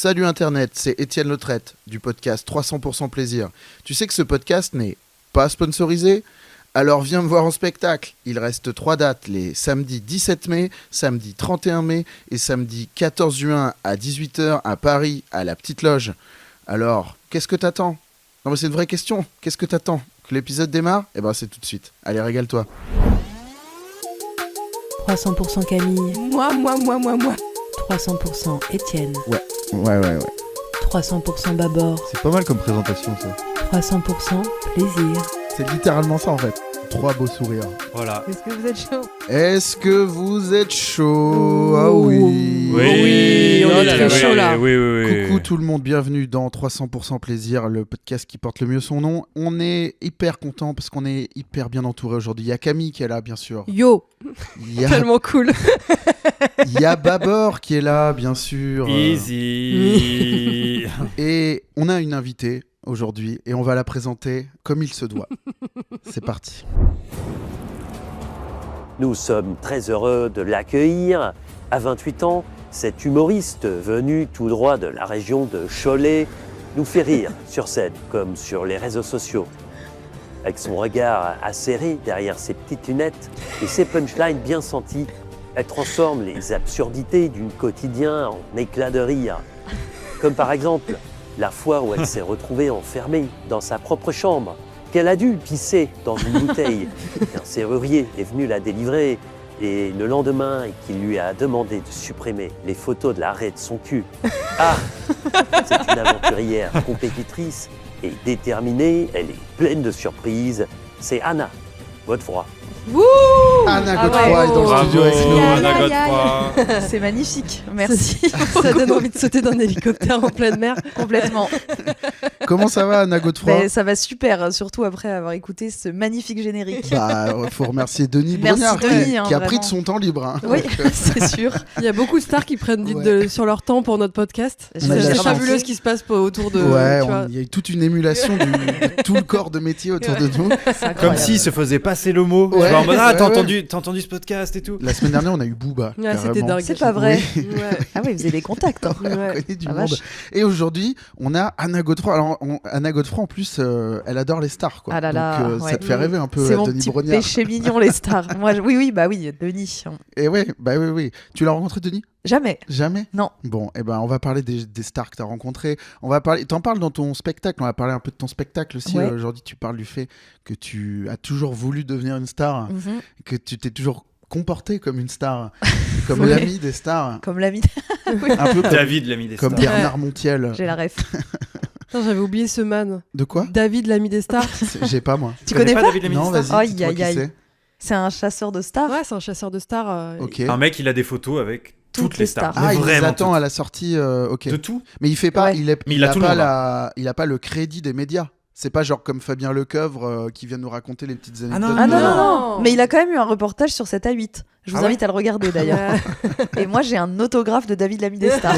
Salut Internet, c'est Étienne Lautrette du podcast 300% Plaisir. Tu sais que ce podcast n'est pas sponsorisé ? Alors viens me voir en spectacle. Il reste 3 dates, les samedis 17 mai, samedi 31 mai et samedi 14 juin à 18h à Paris, à la Petite Loge. Alors, qu'est-ce que t'attends ? Non mais c'est une vraie question. Qu'est-ce que t'attends ? Que l'épisode démarre ? Eh ben c'est tout de suite. Allez, régale-toi. 300% Camille. Moi. 300% Étienne. Ouais. 300% Babord. C'est pas mal comme présentation ça. 300% Plaisir. C'est littéralement ça en fait. 3 beaux sourires. Voilà. Est-ce que vous êtes chaud? Est-ce que vous êtes chaud ? Ah oui. Oui, on est très chaud là. Oui. Coucou tout le monde, bienvenue dans 300% Plaisir, le podcast qui porte le mieux son nom. On est hyper content parce qu'on est hyper bien entouré aujourd'hui. Il y a Camille qui est là, bien sûr. Yo, Il y a, tellement cool. il y a Babord qui est là, bien sûr. Easy. Et on a une invitée aujourd'hui et on va la présenter comme il se doit. C'est parti. Nous sommes très heureux de l'accueillir. À 28 ans, cet humoriste venu tout droit de la région de Cholet nous fait rire sur scène comme sur les réseaux sociaux. Avec son regard acéré derrière ses petites lunettes et ses punchlines bien senties, elle transforme les absurdités du quotidien en éclats de rire. Comme par exemple la fois où elle s'est retrouvée enfermée dans sa propre chambre, qu'elle a dû pisser dans une bouteille. Un serrurier est venu la délivrer et le lendemain, qu'il lui a demandé de supprimer les photos de l'arrêt de son cul. Ah, c'est une aventurière compétitrice et déterminée, elle est pleine de surprises. C'est Anna Godefroy. Wouh! Anna Ah Godefroy ouais. est dans le Bravo, studio avec nous. Anna Aïe, aïe, Godefroy. C'est magnifique, merci. Ça donne envie de sauter d'un hélicoptère en pleine mer. Complètement. Comment ça va Anna Godefroy ? Ça va super, surtout après avoir écouté ce magnifique générique. Faut remercier Denis Merci Brognard Denis, qui a vraiment. pris de son temps libre. Hein. Oui, c'est sûr. Il y a beaucoup de stars qui prennent sur leur temps pour notre podcast. On a de la C'est chance. fabuleux ce qui se passe autour de. Ouais, tu vois. il y a eu toute une émulation de tout le corps de métier autour de nous. Comme s'il se faisait passer le mot. Ouais, Tu vois, en mode, ouais. t'as entendu ce podcast et tout. La semaine dernière, on a eu Booba. Ouais, c'était carrément. dingue. C'est pas vrai. Ouais. Ah oui, vous avez des contacts. Hein. On Ouais. connaît du La monde. vache. Et aujourd'hui, on a Anna Godefroy. Alors, Anna Godefroy, en plus, elle adore les stars. Quoi. Ah là là, Donc, ouais. ça te fait rêver un peu C'est à mon Denis petit Brognard. péché mignon, les stars. Moi, oui, Denis. Et ouais, oui. Tu l'as rencontré, Denis ? Jamais. Jamais ? Non. Bon, on va parler des stars que tu as rencontrées. T'en parles dans ton spectacle. On va parler un peu de ton spectacle aussi. Ouais. Aujourd'hui, tu parles du fait que tu as toujours voulu devenir une star, Mhm. que tu t'es toujours comporté comme une star, comme Ouais. l'ami des stars. Comme l'ami. Un peu comme, David, l'ami des comme stars. Bernard Montiel. J'ai la ref. Putain, j'avais oublié ce man. De quoi ? David, l'ami des stars. J'ai pas, moi. Tu connais pas David, l'ami Non, des stars vas-y, Aïe, dis-toi aïe, qui aïe. c'est. C'est un chasseur de stars. Ouais, c'est un chasseur de stars. Ok. Un mec, il a des photos avec toutes les stars. Ah, Mais il les vraiment attend toutes. à la sortie. Ok. De tout. Mais il fait pas. Ouais. Mais il a tout le monde. Il a pas le crédit des médias. C'est pas genre comme Fabien Lecoeuvre qui vient nous raconter les petites anecdotes. Ah non, Non. non. Mais il a quand même eu un reportage sur 7 à 8. Je vous Ah ouais invite à le regarder d'ailleurs. Et moi, j'ai un autographe de David l'ami des stars.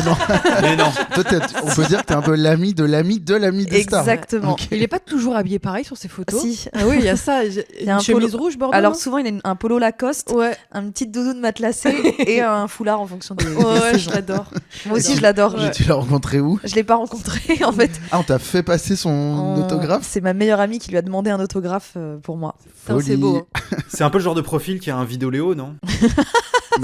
Mais non. Peut-être. On peut dire que t'es un peu l'ami de l'ami de l'ami des stars. Exactement. Ok. Il est pas toujours habillé pareil sur ses photos. Si. Ah oui, il y a ça. y a Une un chemise polo- rouge, bordel. Alors non souvent, il a un polo Lacoste, Ouais, une petite doudoune matelassée et un foulard en fonction des ouais, je saisons. l'adore. Moi aussi, je l'adore. Ouais. Tu l'as rencontré où ? Je l'ai pas rencontré en fait. Ah, on t'a fait passer son autographe ? C'est ma meilleure amie qui lui a demandé un autographe pour moi. Putain, c'est beau. Hein. C'est un peu le genre de profil qui a un vidéoléo, non?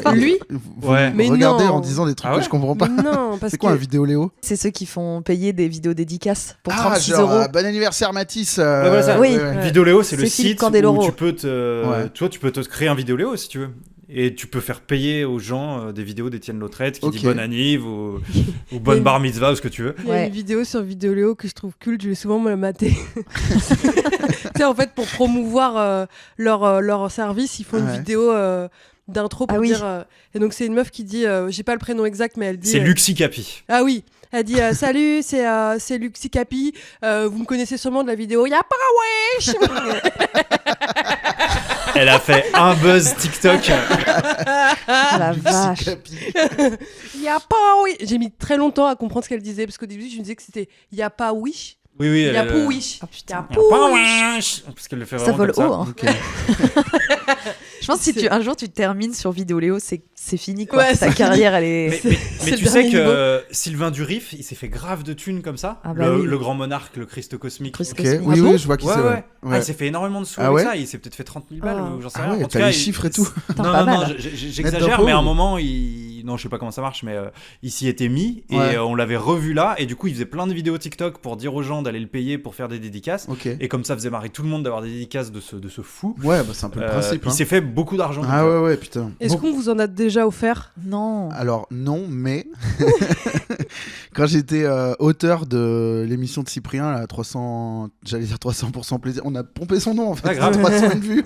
Mais- Lui vous Ouais. Mais regardez non. en disant des trucs Ah ouais que je comprends pas. Mais non, parce C'est quoi que un vidéo-léo ? C'est ceux qui font payer des vidéos dédicaces pour Ah, 36 genre, euros. bon anniversaire Mathis. voilà ça. Oui. Ouais. Vidéoléo, c'est le C'est Philippe site Candeloro. où tu peux Ouais. tu peux te créer un vidéoléo si tu veux. Et tu peux faire payer aux gens des vidéos d'Étienne Lautrette qui Ok. dit bonne anniv ou bonne bar mitzvah ou ce que tu veux. il y a Ouais. une vidéo sur Vidéoléo que je trouve culte, je vais souvent me la mater. Tu sais, en fait, pour promouvoir leur service, ils font une Ouais. vidéo d'intro pour Ah oui. dire. Et donc, c'est une meuf qui dit, j'ai pas le prénom exact, mais elle dit. C'est Luxi Capi. Ah oui, elle dit salut, c'est Luxi Capi. Vous me connaissez sûrement de la vidéo. Y'a pas wesh. Elle a fait un buzz TikTok. Ah la vache. Y'a pas wesh. J'ai mis très longtemps à comprendre ce qu'elle disait parce qu'au début je me disais que c'était y'a pas wish. Oui, oui. Y'a elle- pas wish. Oh putain. Y'a pas wesh. Parce qu'elle le fait Ça vraiment vole comme haut. Hein. Ok. Je pense que si un jour tu termines sur Vidéoléo, c'est fini quoi. Ouais, Ta c'est carrière, elle est. Mais C'est tu le sais dernier que Sylvain Durif, il s'est fait grave de thunes comme ça. Ah bah oui. Le grand monarque, le Christ cosmique. Christ Ok, cosmique. oui, Ah bon oui, je vois qui Ouais, c'est. ouais. Ouais. Ah, il s'est fait énormément de sous Ah avec ouais ça. Il s'est peut-être fait 30 000 balles Ah. ou j'en sais Ah rien. ouais, En tout t'as cas, les chiffres et tout. Putain, Non, pas non, mal. non, j'exagère, d'impôts, mais à un ou- moment, non, je sais pas comment ça marche, mais il s'y était mis et Ouais. on l'avait revu là. Et du coup, il faisait plein de vidéos TikTok pour dire aux gens d'aller le payer pour faire des dédicaces. Ok. Et comme ça faisait marrer tout le monde d'avoir des dédicaces de ce fou. Ouais, bah, c'est un peu le principe. Il hein. s'est fait beaucoup d'argent. Ah comme ça. ouais, putain. Est-ce Bon, qu'on vous en a déjà offert? Non. alors non, mais quand j'étais auteur de l'émission de Cyprien, là, 300, j'allais dire 300% plaisir, on a pompé son nom en fait, Ah, grave. 301 vues.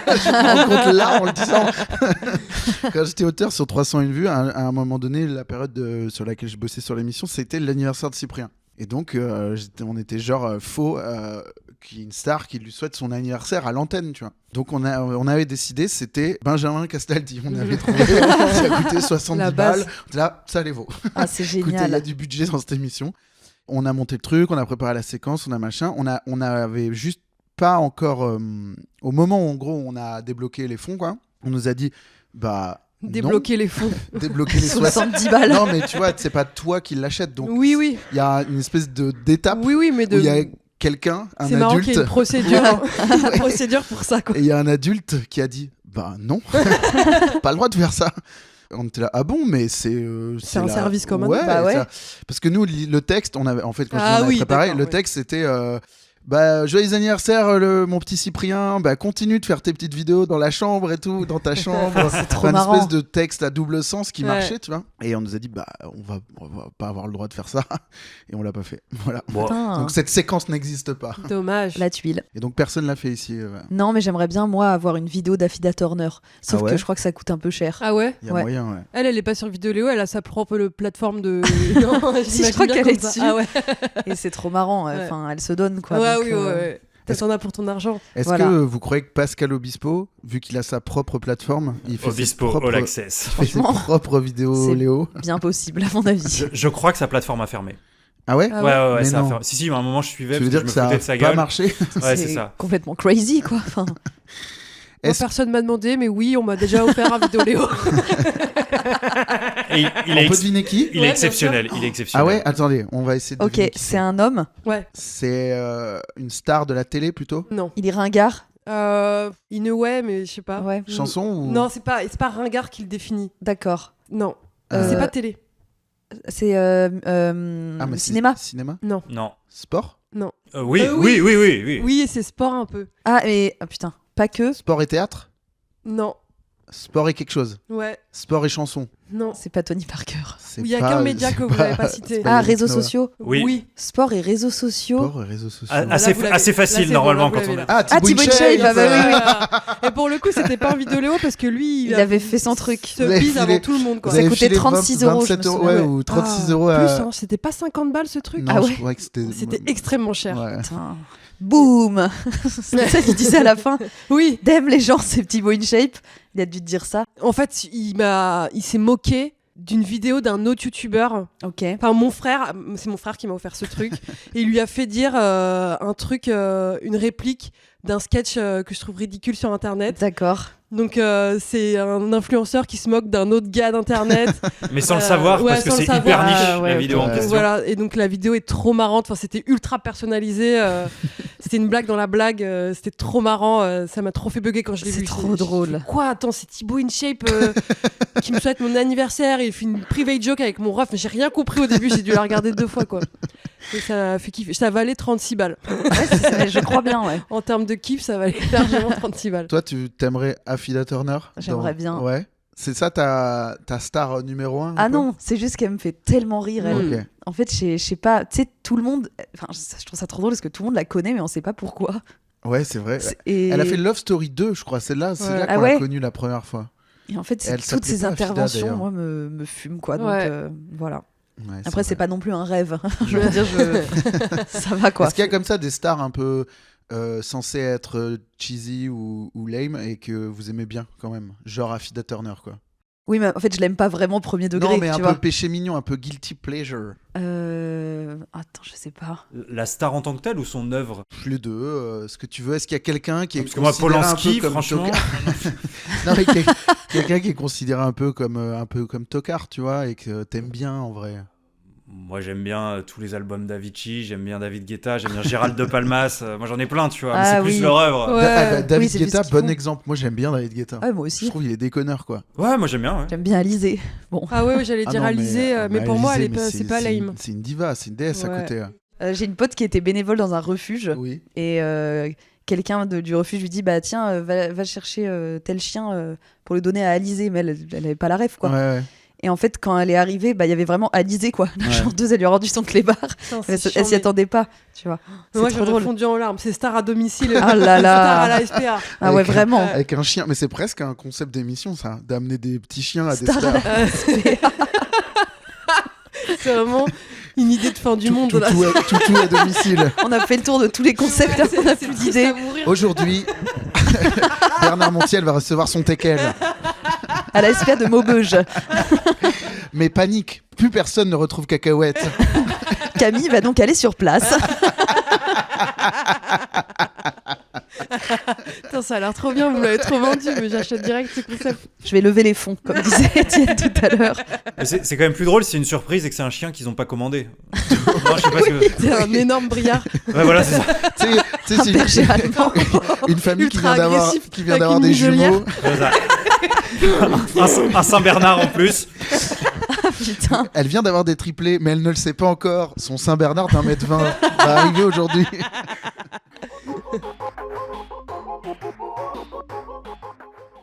Je me rends compte là en le disant. Quand j'étais auteur sur 301 vues, à un moment donné, la période sur laquelle je bossais sur l'émission, c'était l'anniversaire de Cyprien. Et donc, on était genre faux, une star qui lui souhaite son anniversaire à l'antenne, tu vois. Donc, on avait décidé, c'était Benjamin Castaldi. On avait trouvé, ça coûtait 70 La base. balles. Là, ça les vaut. Ah, c'est Écoutez, il y a génial. du budget dans cette émission. On a monté le truc, on a préparé la séquence, on a machin. On avait juste pas encore... au moment où, en gros, on a débloqué les fonds, quoi, on nous a dit, bah... Débloquer les fonds. non, débloquer les 70 balles. Non, mais tu vois, c'est pas toi qui l'achètes. Donc, Oui. il y a une espèce d'étape Oui, mais où il y a quelqu'un, un c'est marrant qu'il y ait adulte, une procédure, une procédure pour ça, quoi. et il y a un adulte qui a dit bah non, pas le droit de faire ça. On était là, ah bon, mais c'est un la- service commun. Ouais, Bah ouais. ça- parce que nous, le texte, on avait, en fait, quand Ah on avait oui, préparé, d'accord, le ouais. texte c'était bah, joyeux anniversaire, mon petit Cyprien. Bah, continue de faire tes petites vidéos dans la chambre et tout, dans ta chambre. C'est trop Une marrant. espèce de texte à double sens qui Ouais. marchait, tu vois. Et on nous a dit, bah, on va pas avoir le droit de faire ça. Et on l'a pas fait. Voilà. Bon, Putain, Donc cette séquence n'existe pas. Dommage. la tuile. Et donc personne l'a fait ici. Non, mais j'aimerais bien, moi, avoir une vidéo d'Affida Turner. Sauf Ah ouais que je crois que ça coûte un peu cher. Ah ouais? Il y a Ouais. moyen, ouais. Elle est pas sur Vidéoléo, elle a sa propre plateforme de. Non, Si, je j'imagine crois bien qu'elle comme est ça. dessus. Ah ouais. Et c'est trop marrant. Ouais. Enfin, elle se donne, quoi. Ouais, donc, oui, ouais. T'en as pour ton argent. Est-ce Voilà. que vous croyez que Pascal Obispo, vu qu'il a sa propre plateforme, il fait Obispo, ses propres, All Access. il fait ses Franchement, propres vidéos c'est- Léo? Bien possible, à mon avis. Je crois que sa plateforme a fermé. Ah ouais? Ah ouais, Mais ça a non. fermé. Si, à un moment je suivais Tu veux parce dire que que je me ça foutais de sa a pas gueule. marché? Ouais, c'est ça. Complètement crazy, quoi. Enfin, Moi, Est-ce- personne m'a demandé, mais oui, on m'a déjà offert un Vidéoléo. Et il On est peut deviner qui? il Ouais, est bien exceptionnel. Il est Ah exceptionnel. ouais? Attendez, on va essayer de ok, deviner qui c'est un homme. Ouais, C'est une star de la télé plutôt? non. Il est ringard. Ouais, mais je sais pas. Ouais. Chanson ou... Non, c'est pas Ringard qui le définit. D'accord. Non. Euh, C'est pas télé. C'est Ah, mais c'est- cinéma. Cinéma? Non. Sport? Oui, oui. oui. Oui, et c'est sport un peu. Ah, mais putain, pas que. Sport et théâtre? Non. Sport et quelque chose? Ouais. Sport et chanson? Non. C'est pas Tony Parker. C'est Il y a pas- qu'un média c'est que vous n'avez pas cité. c'est pas Ah, Yannick réseaux Noah. sociaux. Oui. Sport et réseaux sociaux. Sport et réseaux sociaux. Ah, Là, vous l'avez. Assez Là, facile c'est normalement bon, là, quand vous on l'avez, a. là. Ah, Thibaut InShape, ah bah oui, Et pour le coup, c'était pas un Vidéoléo parce que lui, Il avait fait son truc. Se Vous avez bise filé- avant tout le monde, quoi. Vous avez Ça coûtait filé 36 euros, je me 27 souviens. ouais, Ouais. ou 36 Ah, euros à... Plus, hein, c'était pas 50 balles ce truc. Non, Ah je ouais. croyais que c'était... C'était extrêmement cher. Ouais. Putain. Boum. C'est ça qu'il disait à la fin. Oui. D'aime les gens, ces petits in shape. Il a dû te dire ça. En fait, il s'est moqué d'une vidéo d'un autre youtubeur. Ok. Enfin, c'est mon frère qui m'a offert ce truc. Et il lui a fait dire un truc, une réplique d'un sketch que je trouve ridicule sur internet. D'accord. Donc, c'est un influenceur qui se moque d'un autre gars d'internet. Mais sans le savoir ouais, parce que sans le c'est savoir. hyper Ah, niche ouais, la vidéo en ouais. question. Voilà, et donc la vidéo est trop marrante. Enfin, c'était ultra personnalisé. C'était une blague dans la blague. C'était trop marrant. Ça m'a trop fait bugger quand je l'ai C'est vu. trop J'ai drôle. fait, quoi? Attends, c'est Thibaut InShape qui me souhaite mon anniversaire. Il fait une private joke avec mon ref. Mais j'ai rien compris au début. J'ai dû la regarder 2 fois, quoi. Et ça m'a fait kiffer. Ça valait 36 balles. Ouais, je crois bien, ouais. En termes de kiff, ça valait largement 36 balles. Toi, tu t'aimerais Affida Turner? J'aimerais bien. Ouais. C'est ça ta star numéro 1? Ah non, c'est juste qu'elle me fait tellement rire, elle. Ok. En fait, je sais pas, tu sais, tout le monde. Enfin, je trouve ça trop drôle parce que tout le monde la connaît, mais on sait pas pourquoi. Ouais, c'est vrai. Et... Elle a fait Love Story 2, je crois. C'est là Ouais. qu'on Ah l'a ouais connue la première fois. Et en fait, Elle toutes s'appelait ces pas Affida, interventions, d'ailleurs. moi, me fument, quoi. Donc, Ouais. voilà. Ouais, Après, c'est vrai. pas non plus un rêve. Je veux dire, ça va, quoi. Est-ce qu'il y a comme ça des stars un peu censées être cheesy ou lame et que vous aimez bien quand même? Genre Affida Turner, quoi. Oui, mais en fait, je l'aime pas vraiment premier degré. Non, mais un tu peu vois. péché mignon, un peu guilty pleasure. Attends, je sais pas. La star en tant que telle ou son œuvre? Les deux, ce que tu veux. Est-ce qu'il y a quelqu'un qui est Parce que moi, considéré Polanski, un peu comme franchement. non, mais quelqu'un qui est considéré un peu comme tocard, tu vois, et que t'aimes bien en vrai. Moi, j'aime bien tous les albums d'Avicii, j'aime bien David Guetta, j'aime bien Gérald de Palmas. Moi, j'en ai plein, tu vois. Mais Ah c'est plus oui. leur œuvre. Ouais. David Oui, c'est plus Guetta, ce qu'ils bon font. exemple. Moi, j'aime bien David Guetta. Ouais, moi Je aussi. trouve qu'il est déconneur, quoi. Ouais, moi, j'aime bien. Ouais. J'aime bien Alizé. Bon. Ah ouais, j'allais Ah dire non, Alizé, mais pour moi, Alizé, c'est pas lame. C'est une diva, c'est une déesse à Ouais. côté. J'ai une pote qui était bénévole dans un refuge. Oui. Et quelqu'un du refuge lui dit bah tiens va chercher tel chien pour le donner à Alizé, mais elle avait pas la ref quoi. Ouais. Et en fait quand elle est arrivée bah il y avait vraiment Alizé quoi. La Ouais. chanteuse elle lui a rendu son clébard. Putain, Elle c'est s'y chiant, mais- attendait pas, tu vois. C'est Moi, trop j'aurais drôle. fondu en larmes. C'est star à domicile. Ah là là. Star à la SPA. Ah ouais Avec un- vraiment. Avec un chien, mais c'est presque un concept d'émission, ça, d'amener des petits chiens à des Star à stars. C'est vraiment une idée de fin du monde. là. Toutou à domicile. On a fait le tour de tous les concepts, Ouais, on a c'est plus triste d'idées. à mourir. Aujourd'hui, Bernard Montiel va recevoir son teckel. À la SPA de Maubeuge. Mais panique, plus personne ne retrouve Cacahuète. Camille va donc aller sur place. Putain, ça a l'air trop bien. Vous m'avez trop vendu, mais j'achète direct ce concept. Je vais lever les fonds, comme disait Étienne tout à l'heure. Mais c'est quand même plus drôle si c'est une surprise et que c'est un chien qu'ils ont pas commandé. Non, je sais pas ce que. C'est un énorme briard. Ouais, voilà, c'est ça. Tu sais, Un c'est berger allemand. une famille qui Ultra vient d'avoir agressif, qui vient avec d'avoir une des muselière. jumeaux. C'est ça. Un Saint Bernard en plus. Putain. Elle vient d'avoir des triplés, mais elle ne le sait pas encore. Son Saint-Bernard d'1,20 m va arriver aujourd'hui.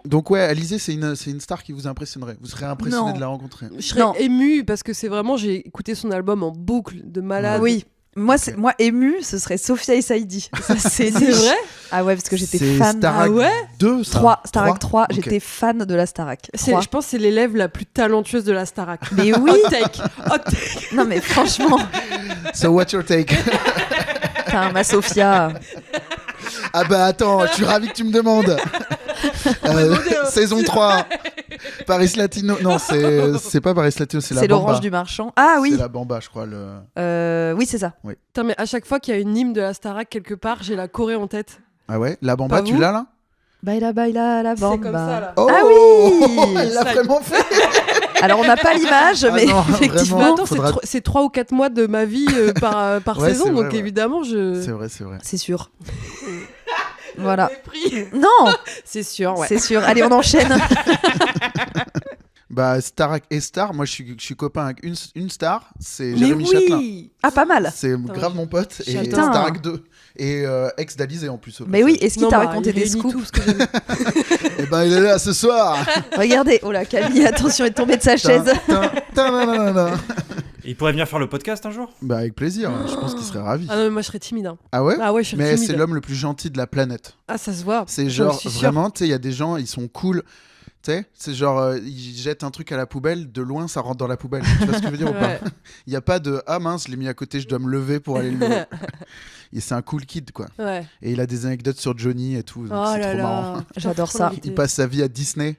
Donc ouais, Alizé, c'est une star qui vous impressionnerait. Vous serez impressionné Non. de la rencontrer. Je serais Non. émue parce que c'est vraiment, j'ai écouté son album en boucle de malade. Oui. Moi, moi émue, ce serait Sophia et Saïdi. Ça, c'est C'est vrai. Ah ouais, parce que j'étais C'est fan. Starac Ah ouais 2, ça 3, Starac 3, Ok. j'étais fan de la Starac. Je pense que c'est l'élève la plus talentueuse de la Starac. Mais oui. Hot take. Hot take. Non mais franchement, So what's your take? putain, ma Sophia. Ah bah attends, je suis ravi que tu me demandes. Saison 3. Paris Latino. Non, c'est pas Paris Latino, c'est la C'est Bamba. l'orange du marchand. Ah oui. C'est la Bamba, je crois. Oui, c'est ça. Putain, mais à chaque fois qu'il y a une hymne de la Starac quelque part, j'ai la Corée en tête. Ah ouais, la Bamba, Pas tu vous l'as là? Baila, baila, la C'est bamba. comme ça là. Oh, Ah oui. elle l'a vraiment fait. Alors on n'a pas l'image, Ah mais non, effectivement. Mais vraiment. attends, faudra- c'est 3 ou 4 mois de ma vie par Ouais, saison, c'est vrai, donc ouais. évidemment, je. C'est vrai, c'est vrai. C'est sûr. Voilà. Mépris. Non, C'est sûr, ouais. c'est sûr. Allez, on enchaîne. Bah, Starac et Star, moi je suis copain avec une star, c'est Mais Jérémy Châtelain. oui. Ah, pas mal. C'est grave mon pote. Et Châtelain. Starac 2. Et ex d'Alizé en plus. au Mais oui, passage. est-ce qu'il Non, t'a bah, raconté il des réunit scoops tout ce que j'aime. Et ben il est là ce soir. Regardez, oh là, Camille, attention, il est tombé de sa chaise. Ta-ta-ta-ta-ta-ta. Il pourrait venir faire le podcast un jour. Bah avec plaisir, je pense qu'il serait ravi. Ah non, mais moi je serais timide. Hein. Ah ouais? Ah ouais, je suis Mais timide. c'est l'homme le plus gentil de la planète. Ah, ça se voit. C'est J'en genre suis sûre. vraiment, tu sais, il y a des gens, ils sont cool. Tu sais, c'est genre, ils jettent un truc à la poubelle, de loin ça rentre dans la poubelle. Tu vois ce que je veux dire ou pas? Ouais. Il n'y a pas de ah mince, je l'ai mis à côté, je dois me lever pour aller le lever. Et c'est un cool kid quoi. Ouais. Et il a des anecdotes sur Johnny et tout. donc Oh c'est là trop marrant. là. J'adore Trop ça. l'inviter. Il passe sa vie à Disney.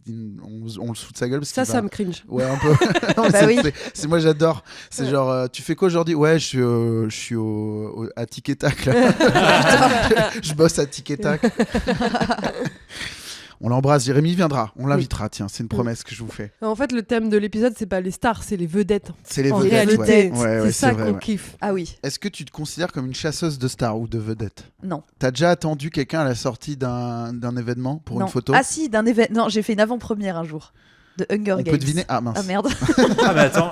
On le fout de sa gueule parce Ça, qu'il ça va- me cringe. Ouais, un peu. Non, mais Bah oui. c'est moi, j'adore. C'est Ouais. genre, tu fais quoi aujourd'hui? Ouais, je suis à Tic et Tac. Là. je bosse à Tic et Tac. On l'embrasse. Jérémy viendra. On l'invitera. Tiens, c'est une promesse que je vous fais. En fait, le thème de l'épisode, c'est pas les stars, c'est les vedettes. C'est les En vedettes. réalité, ouais. Ouais, c'est ouais, ça vrai, qu'on ouais. kiffe. Ah oui, Est-ce que tu te considères comme une chasseuse de stars ou de vedettes? non. T'as déjà attendu quelqu'un à la sortie d'un événement pour non. une photo? Ah si, d'un événement. Non, j'ai fait une avant-première un jour. De Hunger On Games. peut deviner? Ah mince. Ah merde, Ah, mais attends,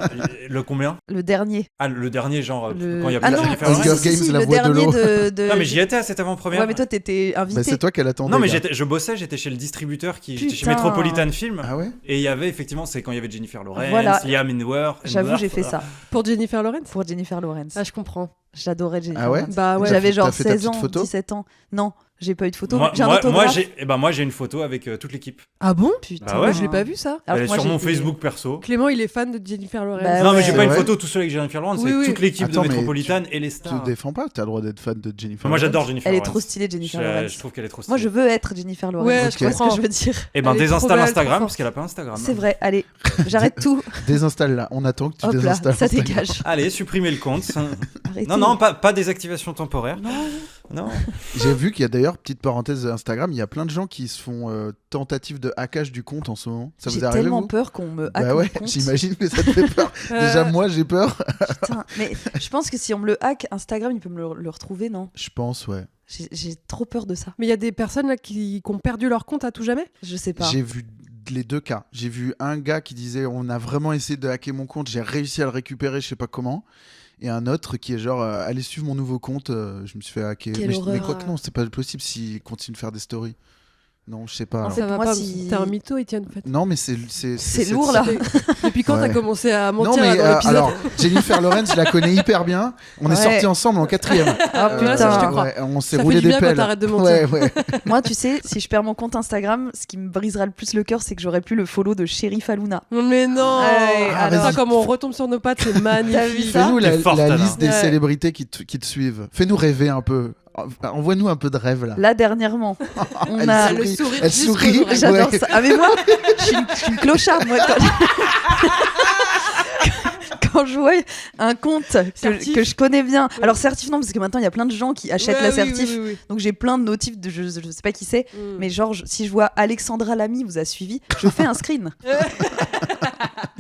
le combien? le dernier. Ah, le dernier, genre, Le... quand il y a ah plus non, Jennifer Hunger Lawrence. Games, la le voix de dernier l'eau. de... Non, mais j'y étais à cette avant-première. Ouais, mais toi, t'étais invité. Bah, c'est toi qu'elle attendait. Non, mais gars. je bossais, j'étais chez le distributeur, j'étais chez Putain. Metropolitan Film. Ah ouais? Et il y avait effectivement, c'est quand il y avait Jennifer Lawrence, Voilà. Liam Hemsworth. J'avoue, j'ai fait ça Pour Jennifer Lawrence pour Jennifer Lawrence. Ah, je comprends. J'adorais Jennifer Ah ouais? Lawrence. Bah ouais. T'as J'avais fait- genre t'as fait ta 16 petite ans, photo 17 ans. Non, J'ai pas eu de photo. Moi, J'ai un moi, autographe. moi, j'ai une photo avec toute l'équipe. Ah bon? Putain. Bah ouais. Moi, je l'ai pas vu ça. Alors Elle est que moi, sur mon j'ai été- Facebook perso. Clément, il est fan de Jennifer Lawrence. Bah Non, mais ouais. j'ai C'est pas une vrai photo tout seul avec Jennifer Lawrence, Oui, c'est oui. toute l'équipe Attends, de mais Métropolitan et les Tu te stars. défends pas, t'as le droit d'être fan de Jennifer Moi, Lawrence. j'adore Jennifer Elle est Lawrence. trop stylée, Jennifer Lawrence. Je trouve qu'elle est trop stylée. Moi, je veux être Jennifer Lawrence. Ouais, Tu vois ce que je veux dire. Eh ben, Elle est trop désinstalle belle, Instagram trop parce qu'elle a pas Instagram. C'est vrai. Allez, j'arrête tout. Désinstalle là, on attend que tu Hop là, désinstalles. ça Instagram. dégage. Allez, supprimez le compte. Arrêtez. Non, pas désactivation temporaire. Non. J'ai vu qu'il y a d'ailleurs, petite parenthèse Instagram, il y a plein de gens qui se font tentative de hackage du compte en ce moment. Ça J'ai vous arrive tellement vous peur qu'on me hack Bah mon ouais, compte. j'imagine que ça te fait peur. Déjà moi j'ai peur. Putain, mais je pense que si on me le hack, Instagram, il peut me le retrouver, non? Je pense ouais. J'ai trop peur de ça. Mais il y a des personnes là qui ont perdu leur compte à tout jamais. Je sais pas. J'ai vu les deux cas. J'ai vu un gars qui disait on a vraiment essayé de hacker mon compte, j'ai réussi à le récupérer, je sais pas comment. Et un autre qui est genre allez suivre mon nouveau compte, je me suis fait hacker. Quelle Mais horreur. quoi que non, c'est pas possible s'il continue de faire des stories. Non, je sais pas. En alors. fait, Ça va moi, pas. si- T'es un mytho, Étienne, en fait. Non, mais c'est C'est lourd, là. Depuis quand Ouais. t'as commencé à mentir Non, mais là, dans l'épisode alors, Jennifer Lawrence, je la connais hyper bien. On est Ouais. sortis ensemble en 4e. Ah putain, putain. je te crois. Ouais, on s'est Ça fait roulé du des bien quand pelles. t'arrêtes de mentir. Ouais, ouais. Moi, tu sais, si je perds mon compte Instagram, ce qui me brisera le plus le cœur, c'est que j'aurais plus le follow de Sheriff Aluna. Mais non. Ouais, Ah, Putain, vas-y. comme on retombe sur nos pattes, c'est magnifique. ça Fais-nous T'es forte, la Anna. liste des Ouais. célébrités qui te suivent. Fais-nous rêver un peu. Envoie-nous un peu de rêve là. Là, dernièrement, on Elle a. sourit. Le sourire Elle jusqu'aux sourit. oreilles. J'adore Ouais. ça. Ah, mais moi, je suis une clocharde, moi. Quand je vois un compte Certif. que je connais bien. Ouais. Alors, certif, non, parce que maintenant, il y a plein de gens qui achètent Ouais, la oui, certif. oui, oui, Donc, j'ai plein de notifs de je sais pas qui c'est. oui. Mm. Mais genre, si je vois Alexandra Lamy vous a suivi, je fais un screen.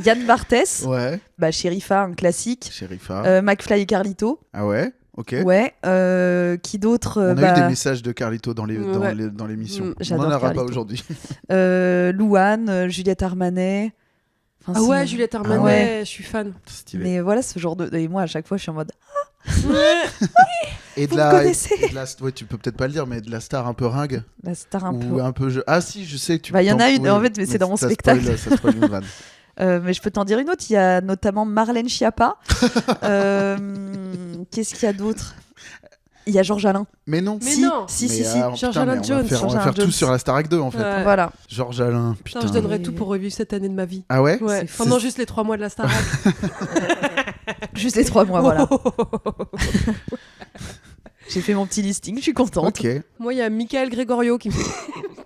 Yann Barthès, Ouais. bah, Sherifa, un classique. Sherifa. McFly et Carlito. Ah ouais. Ok. Ouais. Qui d'autre On a bah, eu des messages de Carlito dans Ouais. dans l'émission. On J'adore n'en aura Carlito. pas aujourd'hui. Louane, Juliette Armanet. Enfin, Ah ouais, c'est- Juliette Armanet, Ah ouais. je suis fan. Stylé. Mais voilà, ce genre de. Et moi, à chaque fois, je suis en mode. Et vous me connaissez. ouais, tu peux peut-être pas le dire, mais de la star un peu ringue La star un ou peu. un peu Ah si, je sais. Bah, il y en a une, oui, en fait, mais c'est dans mon ça spectacle. ça spoil une vanne. Mais je peux t'en dire une autre. Il y a notamment Marlène Schiappa. Qu'est-ce qu'il y a d'autre? Il y a Georges Alain. Mais non. Mais si, non. si, Mais, si, si. putain, Georges Alain mais Jones. On va Georges faire Alain tout Jones. sur la Starac 2 en fait. Ouais. Voilà. Georges Alain, Putain, putain. je donnerais Mais- tout pour revivre cette année de ma vie. Ah ouais. Ouais, C'est- pendant juste les 3 mois de la Starac. Juste les 3 mois, voilà. J'ai fait mon petit listing, je suis contente. Ok. Moi, il y a Michael Gregorio qui me.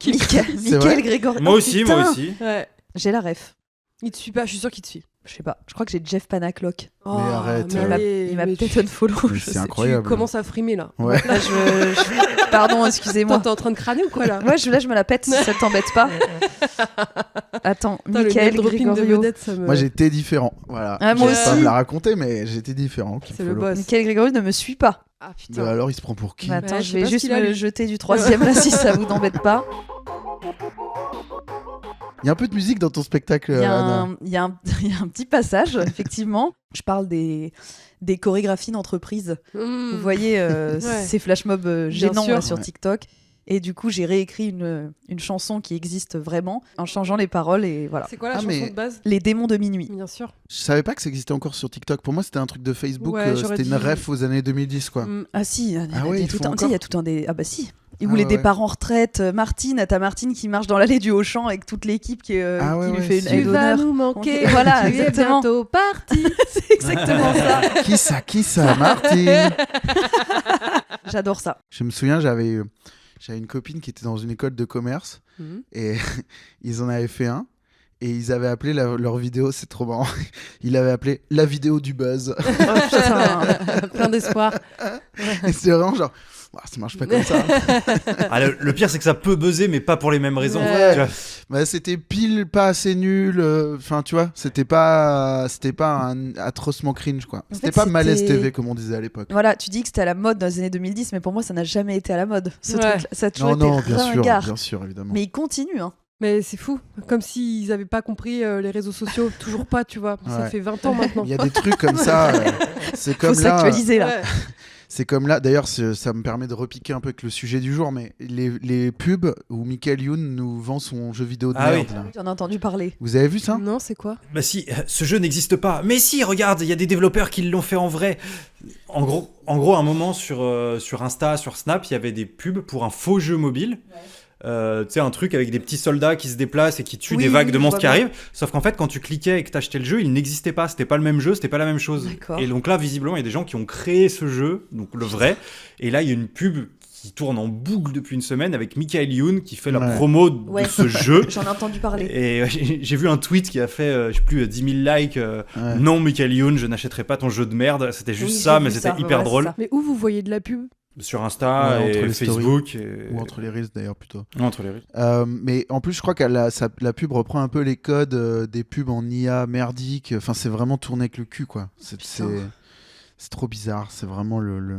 C'est vrai Michael Grégory. Moi Oh, aussi, putain. moi aussi. Ouais. J'ai la ref. Il te suit pas, je suis sûre qu'il te suit. Je sais pas. Je crois que j'ai Jeff Panaclock. Oh, arrête, mais euh, Il m'a mais peut-être tu- unfollow. Mais je c'est sais. incroyable. Tu commences à frimer là. Ouais. Là, Pardon, Toi, excusez-moi. t'es en train de crâner ou quoi là? Ouais, là, je me la pète si ça t'embête pas. Attends, Putain, le Michael name dropping de Gregorio. vedette, ça me. Moi j'étais différent. Voilà. Ah, moi Je vais pas aussi. me la raconter, mais j'étais différent. C'est le boss. Michael Gregorio ne me suit pas. Ah Mais putain. alors il se prend pour qui Mais attends, Ouais, je je sais vais pas ce juste qu'il a, me lui. jeter du 3e là si ça vous n'embête pas. Il y a un peu de musique dans ton spectacle, Il y a Anna. il y a un petit passage, effectivement. Je parle des chorégraphies d'entreprise. Mmh. Vous voyez Ouais. ces flash mobs gênants sûr. là, sur Ouais. TikTok. Et du coup, j'ai réécrit une chanson qui existe vraiment en changeant les paroles et voilà. C'est quoi la Ah, chanson mais- de base? Les démons de minuit. Bien sûr. Je savais pas que ça existait encore sur TikTok. Pour moi, c'était un truc de Facebook. Ouais, j'aurais c'était une dit- ref aux années 2010, quoi. Mm. Ah si, il y a Ah ouais, ils tout font un, tu sais, il y a encore tout un des... Ah bah si. Et Ah où les ouais, départs en retraite, Martine, t'as Martine qui marche dans l'allée du Auchan avec toute l'équipe qui Ah ouais, lui ouais, fait une si. aide Tu vas d'honneur. nous manquer. Voilà, tu es exactement. bientôt parti. C'est exactement ça. Qui ça, Martine? J'adore ça. Je me souviens, j'avais une copine qui était dans une école de commerce Mhm. et ils en avaient fait un. Et ils avaient appelé leur vidéo, c'est trop marrant. Ils l'avaient appelé la vidéo du buzz. Oh, putain. Plein d'espoir. Et c'est vraiment genre, Ouah, ça marche pas comme ça. Ah, le pire, c'est que ça peut buzzer, mais pas pour les mêmes raisons. Ouais. Tu vois. Bah, c'était pile pas assez nul. Enfin, tu vois, c'était pas un atrocement cringe, quoi. En C'était fait, pas malaise c'était- TV, comme on disait à l'époque. Voilà, tu dis que c'était à la mode dans les années 2010, mais pour moi, ça n'a jamais été à la mode. Ce Ouais. truc-là. Ça a toujours Non, été non, ringard. bien sûr, évidemment. Mais il continue, hein. Mais c'est fou. Comme s'ils avaient pas compris les réseaux sociaux. Toujours pas, tu vois. Ça Ouais. fait 20 ans maintenant. Il y a des trucs comme ça. C'est comme Faut là. s'actualiser, là. Ouais. C'est comme là, d'ailleurs, ça me permet de repiquer un peu avec le sujet du jour, mais les pubs où Michael Youn nous vend son jeu vidéo de Ah merde. oui. Là. J'en ai entendu parler. Vous avez vu ça? Non, c'est quoi? Bah si, ce jeu n'existe pas. Mais si, regarde, il y a des développeurs qui l'ont fait en vrai. En gros, à un moment sur Insta, sur Snap, il y avait des pubs pour un faux jeu mobile. Tu sais, un truc avec des petits soldats qui se déplacent et qui tuent Oui, des vagues oui, de je monstres vois qui bien. arrivent. Sauf qu'en fait, quand tu cliquais et que t'achetais le jeu, il n'existait pas. C'était pas le même jeu, c'était pas la même chose. D'accord. Et donc là, visiblement, il y a des gens qui ont créé ce jeu, donc le vrai. Et là, il y a une pub qui tourne en boucle depuis une semaine avec Michael Youn qui fait la Ouais. promo de Ouais. ce jeu. J'en ai entendu parler. Et j'ai vu un tweet qui a fait, je sais plus, 10 000 likes. Ouais. Non, Michael Youn, je n'achèterai pas ton jeu de merde. C'était juste Oui, ça, j'ai mais vu c'était ça. hyper Voilà, c'est drôle. ça. Mais où vous voyez de la pub? Sur Insta Ouais, entre et les stories. Facebook. Et... Ou entre les reels d'ailleurs plutôt. Non, entre les reels. Mais en plus, je crois que la pub reprend un peu les codes des pubs en IA merdique. Enfin, c'est vraiment tourné avec le cul, quoi. C'est trop bizarre. C'est vraiment le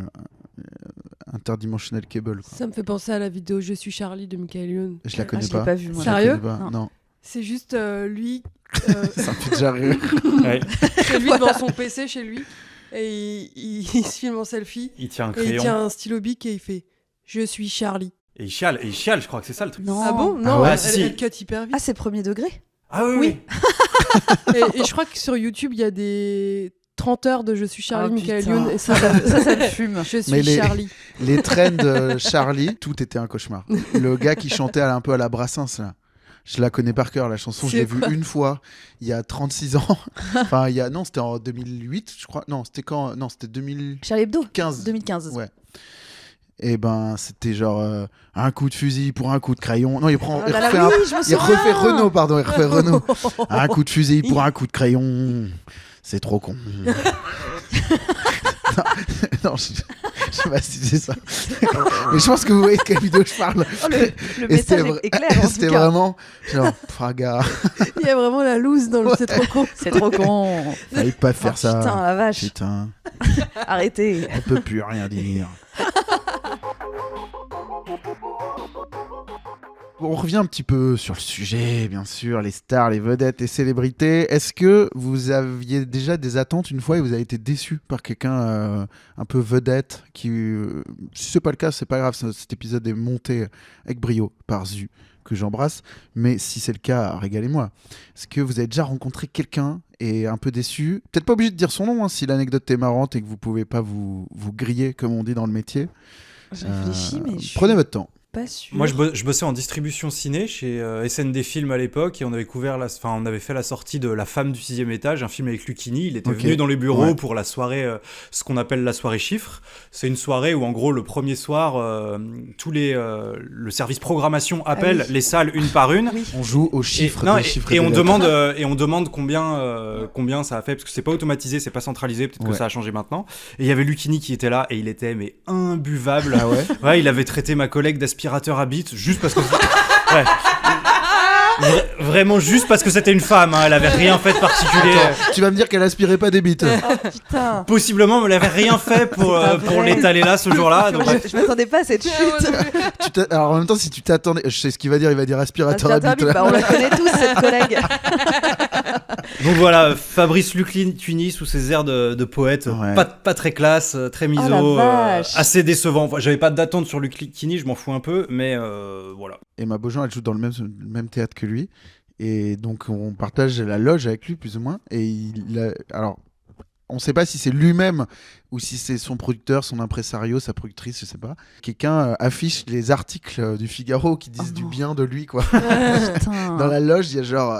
interdimensional cable, quoi. Ça me fait penser à la vidéo Je suis Charlie de Michael Youn. Je la connais je l'ai pas. pas vu, moi. Je la Sérieux connais pas. Non. Non. C'est juste lui. Ça me fait déjà rire. Ouais. C'est lui devant son PC chez lui. Et il se filme en selfie. Il tient un Et il crayon. tient un stylo bic et il fait Je suis Charlie. Et il chiale, je crois que c'est ça le truc. Non. Ah bon? Ah Non, ouais, elle, si. elle cut hyper vite. Ah, c'est premier degré. Ah oui, Oui. Et je crois que sur YouTube, il y a des 30 heures de Je suis Charlie, Ah, Michael putain. Youn. Et ça, Ça me fume. je suis Mais les- Charlie. Les trends Charlie, tout était un cauchemar. Le gars qui chantait un peu à la Brassens, là. Je la connais par cœur, la chanson. Je C'est l'ai vue quoi une fois, il y a 36 ans. Enfin, non, c'était en 2008, je crois. Non, c'était quand? Non, c'était 2015. Charlie Hebdo, 2015. Ouais. Et ben, c'était genre un coup de fusil pour un coup de crayon. Non, il prend. Ah il là là, refait, oui, je me il souviens. refait Renault, pardon. Il refait Renault. Un coup de fusil pour un coup de crayon. C'est trop con. non, je sais pas si c'est ça. Mais je pense que vous voyez de quelle vidéo je parle. Oh, le Et c'était message est clair, en C'était tout cas. vraiment genre, Fraga, Il y a vraiment la loose dans le C'est trop con. C'est trop con. fallait pas faire Oh, ça. Putain, la vache. Putain, Arrêtez. on peut plus rien dire. On revient un petit peu sur le sujet, bien sûr, les stars, les vedettes, les célébrités. Est-ce que vous aviez déjà des attentes une fois et vous avez été déçu par quelqu'un un peu vedette qui, si c'est pas le cas, c'est pas grave, cet épisode est monté avec brio par Zu, que j'embrasse, mais si c'est le cas, régalez-moi. Est-ce que vous avez déjà rencontré quelqu'un et un peu déçu? Peut-être pas obligé de dire son nom, hein, si l'anecdote est marrante et que vous pouvez pas vous griller, comme on dit dans le métier. Je réfléchis, mais je Prenez suis votre temps. pas sûre. Moi, je bossais en distribution ciné chez SND Film à l'époque et on avait on avait fait la sortie de La femme du 6e étage, un film avec Lucchini. Il était Ok. venu dans les bureaux Ouais. pour la soirée, ce qu'on appelle la soirée chiffre. C'est une soirée où, en gros, le premier soir, le service programmation appelle oui. les salles une par une. Oui. On joue aux chiffres, Non, des chiffres et des on lettres. demande combien ça a fait, parce que c'est pas automatisé, c'est pas centralisé, peut-être que Ouais. ça a changé maintenant. Et il y avait Lucchini qui était là et il était mais imbuvable. Ah ouais. Ouais, il avait traité ma collègue d'aspirateur à bite juste parce que ouais. Vraiment juste parce que c'était une femme, hein, elle avait rien fait de particulier. Attends, tu vas me dire qu'elle aspirait pas des bites. Putain. Possiblement, mais elle avait rien fait pour pas pour vrai. l'étaler là ce jour-là. Donc, Je m'attendais pas à cette chute. Alors en même temps, si tu t'attendais, je sais ce qu'il va dire, il va dire aspirateur à Aspirateur bite. à bite, bah, on la connaît tous, cette collègue. donc voilà, Fabrice Lucchini sous ses airs de poète, Ouais. pas très classe, très Oh miso, la vache. assez décevant. Enfin, j'avais pas d'attente sur Lucchini, je m'en fous un peu, mais voilà. Et ma Beaujean, elle joue dans le même théâtre que lui. Et donc, on partage la loge avec lui, plus ou moins. Et alors, on ne sait pas si c'est lui-même ou si c'est son producteur, son impresario, sa productrice, je sais pas. Quelqu'un affiche les articles du Figaro qui disent Oh du non. bien de lui, quoi. Putain. Dans la loge, il y a genre,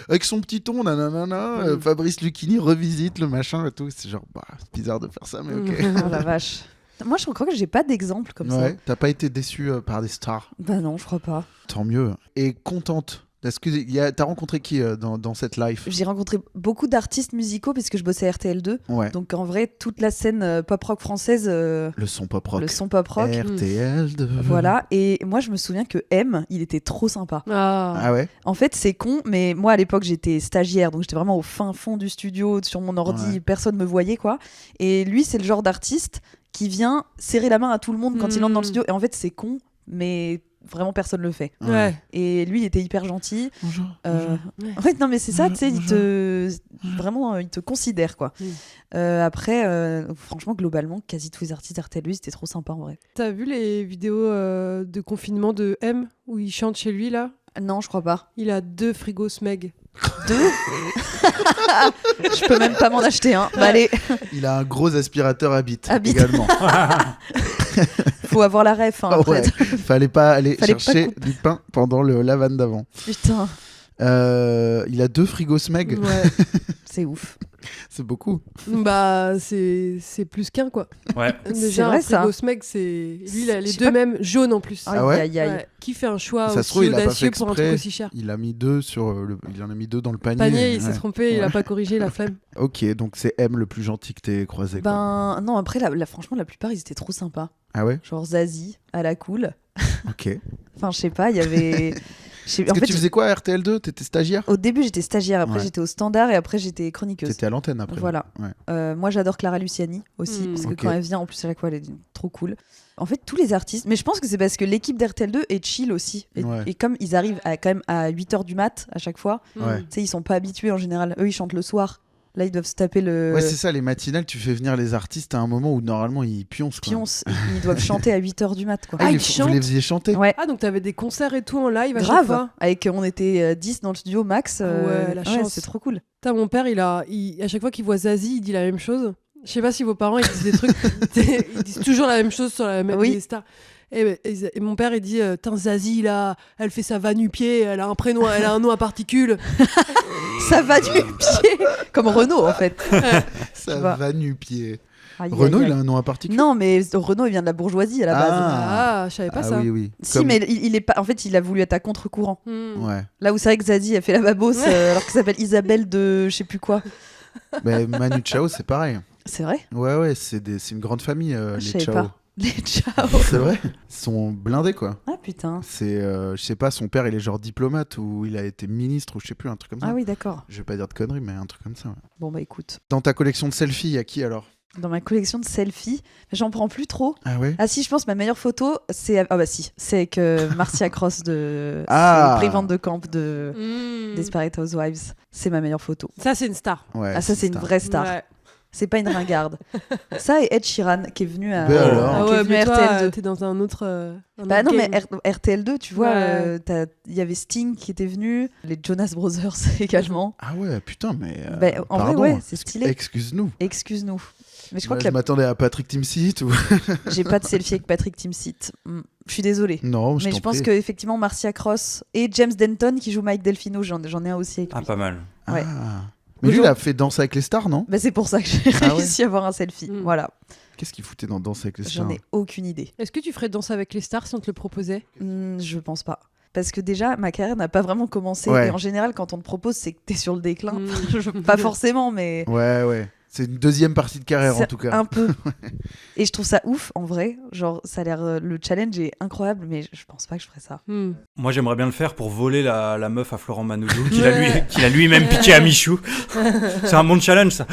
avec son petit ton, nanana, Fabrice Lucchini revisite le machin et tout. C'est genre, bah, c'est bizarre de faire ça, mais ok. Oh la vache. Moi, je crois que j'ai pas d'exemple comme ça. Ouais, t'as pas été déçu par des stars. Bah non, je crois pas. Tant mieux. Et contente. Est-ce que t'as rencontré qui dans cette life? J'ai rencontré beaucoup d'artistes musicaux parce que je bossais à RTL2. Ouais. Donc en vrai, toute la scène pop-rock française, Le son pop rock. le son pop-rock. RTL2. Voilà. Et moi, je me souviens que M, il était trop sympa. Ah. Ah ouais. En fait, c'est con, mais moi, à l'époque, j'étais stagiaire. Donc j'étais vraiment au fin fond du studio, sur mon ordi. Ouais. Personne me voyait, quoi. Et lui, c'est le genre d'artiste qui vient serrer la main à tout le monde quand il entre dans le studio. Et en fait, c'est con, mais vraiment personne le fait. Ouais. Et lui, il était hyper gentil. Bonjour. En fait, non, mais c'est ça, tu sais, vraiment, il te considère, quoi. Après, franchement, globalement, quasi tous les artistes RTL, c'était trop sympa, en vrai. T'as vu les vidéos de confinement de M où il chante chez lui là? Non, je crois pas. Il a 2 frigos Smeg. 2 Je peux même pas m'en acheter un. Bah, allez, Il a un gros aspirateur à bite À bite. également. faut avoir la ref, hein, Ah après. ouais. Fallait pas aller Fallait pas chercher du pain pendant le lavane d'avant. Putain, Il a 2 frigos Smeg. Ouais. c'est ouf. C'est beaucoup. Bah, c'est plus qu'un quoi. Ouais. Déjà, vrai, un ça. frigo Smeg, c'est. Lui, il a les Je sais deux pas. mêmes, jaunes en plus. Ah ouais Aïe, aïe, aïe. Ouais. Qui fait un choix Ça se aussi trouve, il a pas fait audacieux pour un truc exprès. aussi cher? Il a mis 2 sur il en a mis 2 dans le panier. Panier, il s'est Ouais. trompé, il a Ouais. pas corrigé la flemme. Ok, donc c'est M le plus gentil que t'aies croisé. quoi. Ben, non, après, franchement, la plupart, ils étaient trop sympas. Ah ouais. Genre Zazie, à la cool. Ok. Est-ce Enfin, je sais pas, il y avait. En que fait, tu faisais quoi à RTL2? T'étais stagiaire? au début, j'étais stagiaire, après, Ouais. j'étais au standard et après, j'étais chroniqueuse. T'étais à l'antenne après. Voilà. Ouais. Moi, j'adore Clara Luciani aussi, parce que Ok. quand elle vient, en plus, à la fois, elle est trop cool. En fait, tous les artistes, mais je pense que c'est parce que l'équipe d'RTL2 est chill aussi. Ouais. Et comme ils arrivent quand même à 8h du mat à chaque fois, Ouais. tu sais, ils sont pas habitués en général. Eux, ils chantent le soir. Là, ils doivent se taper le Ouais, c'est ça, les matinales, tu fais venir les artistes à un moment où normalement ils pioncent. Quoi. pionce. Ils doivent chanter à 8h du mat, quoi. Ah, Ah, ils ils vous chantent les faisiez chanter? Ouais. Ah, donc t'avais des concerts et tout en live à chaque Grave, fois? avec on était 10 dans le studio max. Ouais, la chance. c'est trop cool. Putain, mon père, à chaque fois qu'il voit Zazie, il dit la même chose. Je sais pas si vos parents ils disent des trucs. Ils disent toujours la même chose sur la même Oui. les stars. Et mon père il dit Tain, Zazie là, elle fait sa va nu-pied, elle a un prénom, elle a un nom à particules. Ça va du pied comme Renaud en fait. Ça Tu vois. va nu-pied. Aïe, Renaud, aïe, il aïe. a un nom à particulier? Non, mais Renaud il vient de la bourgeoisie à la base. Ah, je savais pas Ah ça. oui, oui. Si, Comme- mais il est pas. En fait, il a voulu être à contre-courant. Hmm. Ouais. Là où c'est vrai que Zazie a fait la babose, alors qu'elle s'appelle Isabelle de je sais plus quoi. Mais Manu Chao, c'est pareil. C'est vrai. Ouais, ouais, c'est une grande famille, Je les savais Chao. pas. Les ciao. C'est vrai. Ils sont blindés, quoi. Ah putain. C'est, je sais pas, son père, il est genre diplomate ou il a été ministre ou je sais plus, un truc comme ça. Ah oui, d'accord. Je vais pas dire de conneries, mais un truc comme ça. Ouais. Bon bah écoute. Dans ta collection de selfies, il y a qui alors? Dans ma collection de selfies, j'en prends plus trop. Ah ouais? Ah si, je pense ma meilleure photo, c'est c'est avec Marcia Cross de Ah. Prévente de Camp de Hmm. Desperate Housewives. C'est ma meilleure photo. Ça, c'est une star. Ouais. Ah ça c'est une vraie star. Ouais. C'est pas une ringarde. Ça et Ed Sheeran qui est venu à, Ben alors. Ah qui est ouais, venu mais à toi, RTL2. t'es dans un autre. Bah non mais game. RTL2 tu vois, Ouais. il y avait Sting qui était venu, les Jonas Brothers également. Ah ouais, putain, mais. Bah, en pardon, vrai ouais, c'est stylé. Excuse-nous. Excuse-nous. Mais je crois Moi, que je m'attendais à Patrick Timsit ou. j'ai pas de selfie avec Patrick Timsit. Je suis désolée. Non, Mais je pense que effectivement Marcia Cross et James Denton qui joue Mike Delfino, j'en ai un aussi avec lui. Ah, pas mal. ouais. Ah. Mais lui, il a fait Danse avec les stars, non? Bah, c'est pour ça que j'ai Ah ouais réussi à avoir un selfie. Mm. Voilà, Qu'est-ce qu'il foutait dans Danse avec les stars? j'en ai aucune idée. Est-ce que tu ferais Danse avec les stars si on te le proposait? Je pense pas. Parce que déjà, ma carrière n'a pas vraiment commencé. Ouais. Et en général, quand on te propose, c'est que t'es sur le déclin. Mm. Pas forcément, mais. Ouais, ouais. C'est une deuxième partie de carrière en C'est tout cas. Un peu. Et je trouve ça ouf, en vrai. Genre, ça a l'air. Le challenge est incroyable, mais je pense pas que je ferais ça. Hmm. Moi, j'aimerais bien le faire pour voler la meuf à Florent Manoudou, qu'il a lui-même piqué à Michou. C'est un bon challenge, ça.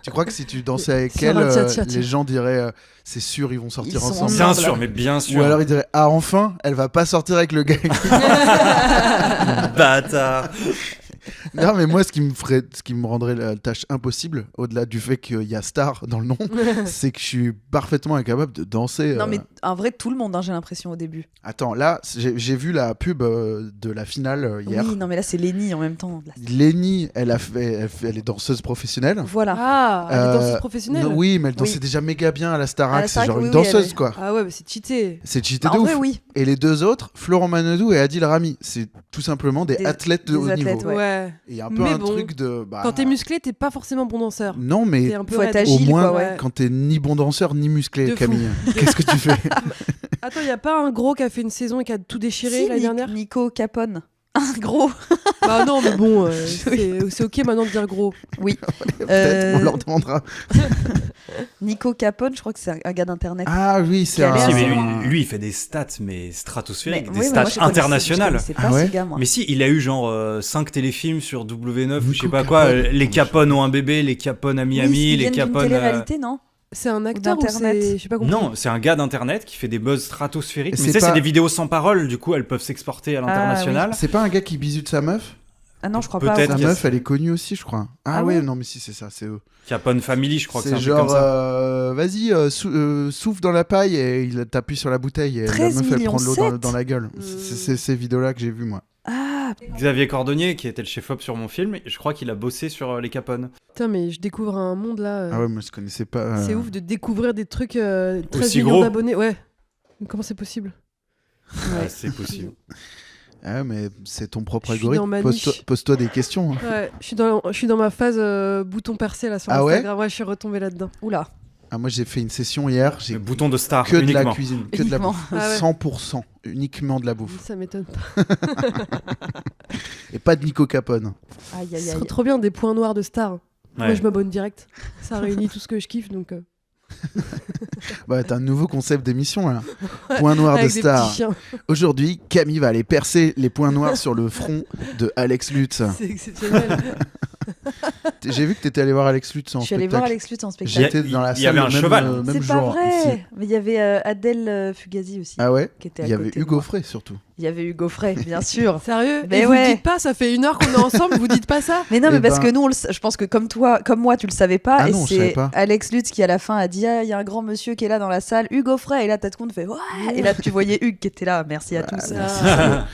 Tu crois que si tu dansais avec Sur elle, un tchat-tchat. les gens diraient c'est sûr, ils vont sortir Ils sont ensemble? ensemble. Bien sûr, mais bien sûr. Ou alors ils diraient ah, enfin, elle va pas sortir avec le gars. Bâtard. Non, mais moi, ce qui me rendrait la tâche impossible, au-delà du fait qu'il y a star dans le nom, c'est que je suis parfaitement incapable de danser. Non, mais en vrai, tout le monde, hein, j'ai l'impression, au début. Attends, là, j'ai vu la pub de la finale hier. Oui, non, mais là, c'est Lenny en même temps. Là, Lenny, elle est danseuse professionnelle. voilà. Ah, elle est danseuse Euh, professionnelle. non, oui, mais elle dansait Oui. déjà méga bien à la À Starac. la C'est Starac, genre oui, une oui, danseuse, elle- quoi. Ah ouais, mais c'est cheaté. C'est cheaté Bah, de en ouf. vrai, oui. Et les deux autres, Florent Manodou et Adil Rami, c'est tout simplement des athlètes de des haut athlètes, niveau. ouais. Et il y a un peu Mais un bon, truc de. Bah, Quand t'es musclé, t'es pas forcément bon danseur. non, mais T'es un peu Faut être raide. au agile, moins, quoi, ouais. quand t'es ni bon danseur ni musclé, De fou. Camille, qu'est-ce que tu fais? Attends, y a pas un gros qui a fait une saison et qui a tout déchiré Si, l'année dernière? Nico Capone. Un gros. Bah non, mais bon, c'est ok maintenant de dire gros. Oui. Peut-être, on leur demandera. Nico Capone, je crois que c'est un gars d'internet. Ah oui, c'est Qui a un. l'air Si, mais assez- lui, il fait des stats, mais stratosphériques, des oui, stats moi, je connaissais- internationales. Je connaissais Ah pas ouais ce gars, moi. Mais si, il a eu genre 5 téléfilms sur W9 ou je sais Nico pas quoi. Capone. Les Capone ont un bébé, les Capone à Oui, Miami, ils les viennent d'une Capone. télé-réalité, non C'est un acteur ou d'Internet. c'est. Je sais pas compris. Non, c'est un gars d'internet qui fait des buzz stratosphériques. Et Mais c'est tu sais, pas- c'est des vidéos sans parole, du coup elles peuvent s'exporter à l'international. C'est pas un gars qui bisute sa meuf? Ah non, je crois Peut-être pas. Sa qu'il y a meuf, ça. elle est connue aussi, je crois. Ah, Ah ouais, ouais non, mais si, c'est ça, c'est eux. Qui a Pon Family, je crois que c'est un C'est truc comme genre, ça. vas-y, souffle dans la paille et il t'appuie sur la bouteille et la 13 meuf, elle prend de l'eau dans, millions dans la gueule. C'est ces vidéos-là que j'ai vues, moi. Ah, Xavier Cordonnier, qui était le chef-op sur mon film, je crois qu'il a bossé sur les Capone. Putain, mais je découvre un monde là. Ah ouais, moi, je connaissais pas. C'est ouf de découvrir des trucs 13 Aussi millions gros. d'abonnés. Ouais. Mais comment c'est possible? Ouais, c'est possible. Ah, mais c'est ton propre Je suis dans algorithme. ma Pose-toi niche. pose-toi des questions. hein. Ouais, je suis dans ma phase bouton percé là sur Ah ouais Instagram. Ouais, je suis retombée là-dedans. oula. Ah, moi, j'ai fait une session hier. J'ai Le bouton de star, que de uniquement. la cuisine, que de la Uniquement. bouffe. Ah ouais. 100%. Uniquement de la bouffe. Ça m'étonne pas. Et pas de Nico Capone. Aïe, Ce aïe, serait aïe. trop bien des points noirs de stars. Moi, Ouais. je m'abonne direct. Ça réunit tout ce que je kiffe donc. Bah, t'as un nouveau concept d'émission, là. Point noir de Avec des star. petits chiens. Aujourd'hui, Camille va aller percer les points noirs sur le front de Alex Lutz. C'est exceptionnel. J'ai vu que t'étais allé voir Alex Lutz en Je suis allée voir spectacle. Alex Lutz en spectacle. J'étais dans la Il y salle avait un le même, cheval. même C'est jour. pas ici. vrai. Mais il y avait Adèle Fugazi aussi. Ah ouais. Qui était Il y à avait côté de Hugo moi. Frey surtout. Il y avait Hugo Frey, bien sûr. Sérieux? Mais Et vous ouais. le dites pas, ça fait 1 heure qu'on est ensemble, vous dites pas ça? Mais non, mais Eh parce ben- que nous, je pense que comme toi, comme moi, tu le savais pas. Ah et non, je savais c'est pas. Alex Lutz qui, à la fin, a dit ah, il y a un grand monsieur qui est là dans la salle, Hugo Frey. Et là, t'as tout le monde fait ouais. Et là, tu voyais Hugues qui était là. Merci à tous. Ah.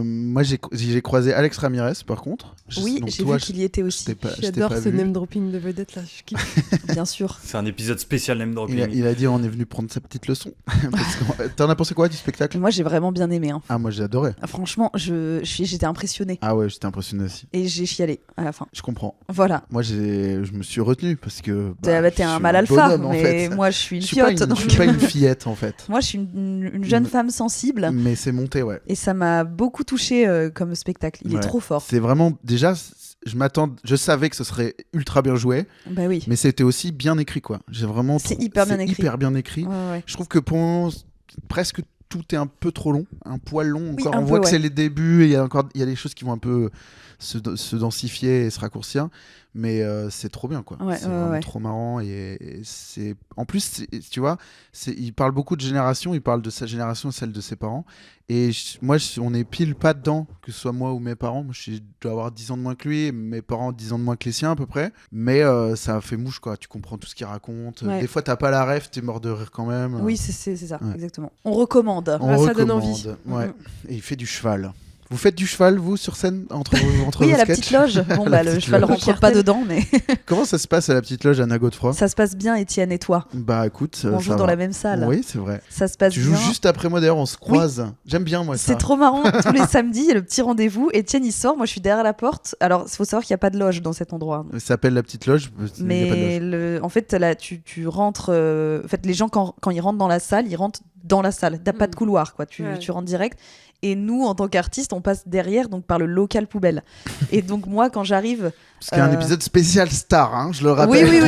Moi, j'ai croisé Alex Ramirez, par contre. Oui, Donc, j'ai toi, vu qu'il y était aussi. je t'ai pas J'adore ce vu. name dropping de vedette là. Je kiffe. Bien sûr. C'est un épisode spécial name dropping. Il a dit on est venu prendre sa petite leçon. T'en as pensé quoi du spectacle? Moi, j'ai vraiment bien aimé. Hein. Ah, moi j'ai adoré. Franchement, j'étais impressionnée. Ah ouais, j'étais impressionné aussi. Et j'ai chialé à la fin. Je comprends. Voilà. Moi, je me suis retenu parce que. T'es je un suis mal alpha, bonhomme, en mais fait. moi, je suis une Je suis pas fiotte. une- je suis pas une fillette en fait. Moi, je suis une jeune femme sensible. Mais c'est monté, ouais. Et ça m'a beaucoup touché comme spectacle. Il Ouais. est trop fort. C'est vraiment. Déjà, je savais que ce serait ultra bien joué, Bah oui. mais c'était aussi bien écrit, quoi. J'ai vraiment. C'est hyper bien écrit. Hyper bien écrit. Ouais, ouais. Je trouve que pour presque tout est un peu trop long, un poil long Oui, encore. un On peu, voit que ouais. c'est les débuts, et il y a des choses qui vont un peu se densifier et se raccourcir, mais c'est trop bien, quoi. Ouais, c'est ouais, vraiment ouais. trop marrant et c'est en plus tu vois, il parle beaucoup de génération, il parle de sa génération et celle de ses parents, et on est pile pas dedans, que ce soit moi ou mes parents. Moi je dois avoir 10 ans de moins que lui, et mes parents 10 ans de moins que les siens à peu près, mais ça fait mouche, quoi. Tu comprends tout ce qu'il raconte. Ouais. Des fois t'as pas la ref, t'es mort de rire quand même. Oui, c'est ça, Ouais. exactement. On recommande. On Ah, ça donne recommande, envie. ouais. Mhm. Et il fait du cheval. Vous faites du cheval, vous, sur scène, entre Oui, vos à la sketchs petite loge. Bon, La bah, le petite cheval loge. rentre pas dedans, mais Comment ça se passe à la petite loge à Godefroy? ça se passe bien, Étienne et toi. Bah écoute, On ça joue dans va. la même salle. Oui, c'est vrai. Ça se passe Tu bien. joues juste après moi, d'ailleurs, on se croise. J'aime bien, moi, ça. C'est trop marrant. Tous les samedis, il y a le petit rendez-vous. Étienne, il sort. Moi, je suis derrière la porte. Alors, il faut savoir qu'il n'y a pas de loge dans cet endroit. Ça s'appelle la petite loge, il y a pas de Mais loge. en fait, là, tu rentres. En fait, les gens, quand ils rentrent dans la salle, ils rentrent dans la salle. T'as pas de couloir, quoi. Tu rentres direct. Et nous, en tant qu'artistes, on passe derrière, donc par le local poubelle. Et donc, moi, quand j'arrive. Parce qu'il y a un épisode spécial star, hein, je le rappelle. Oui.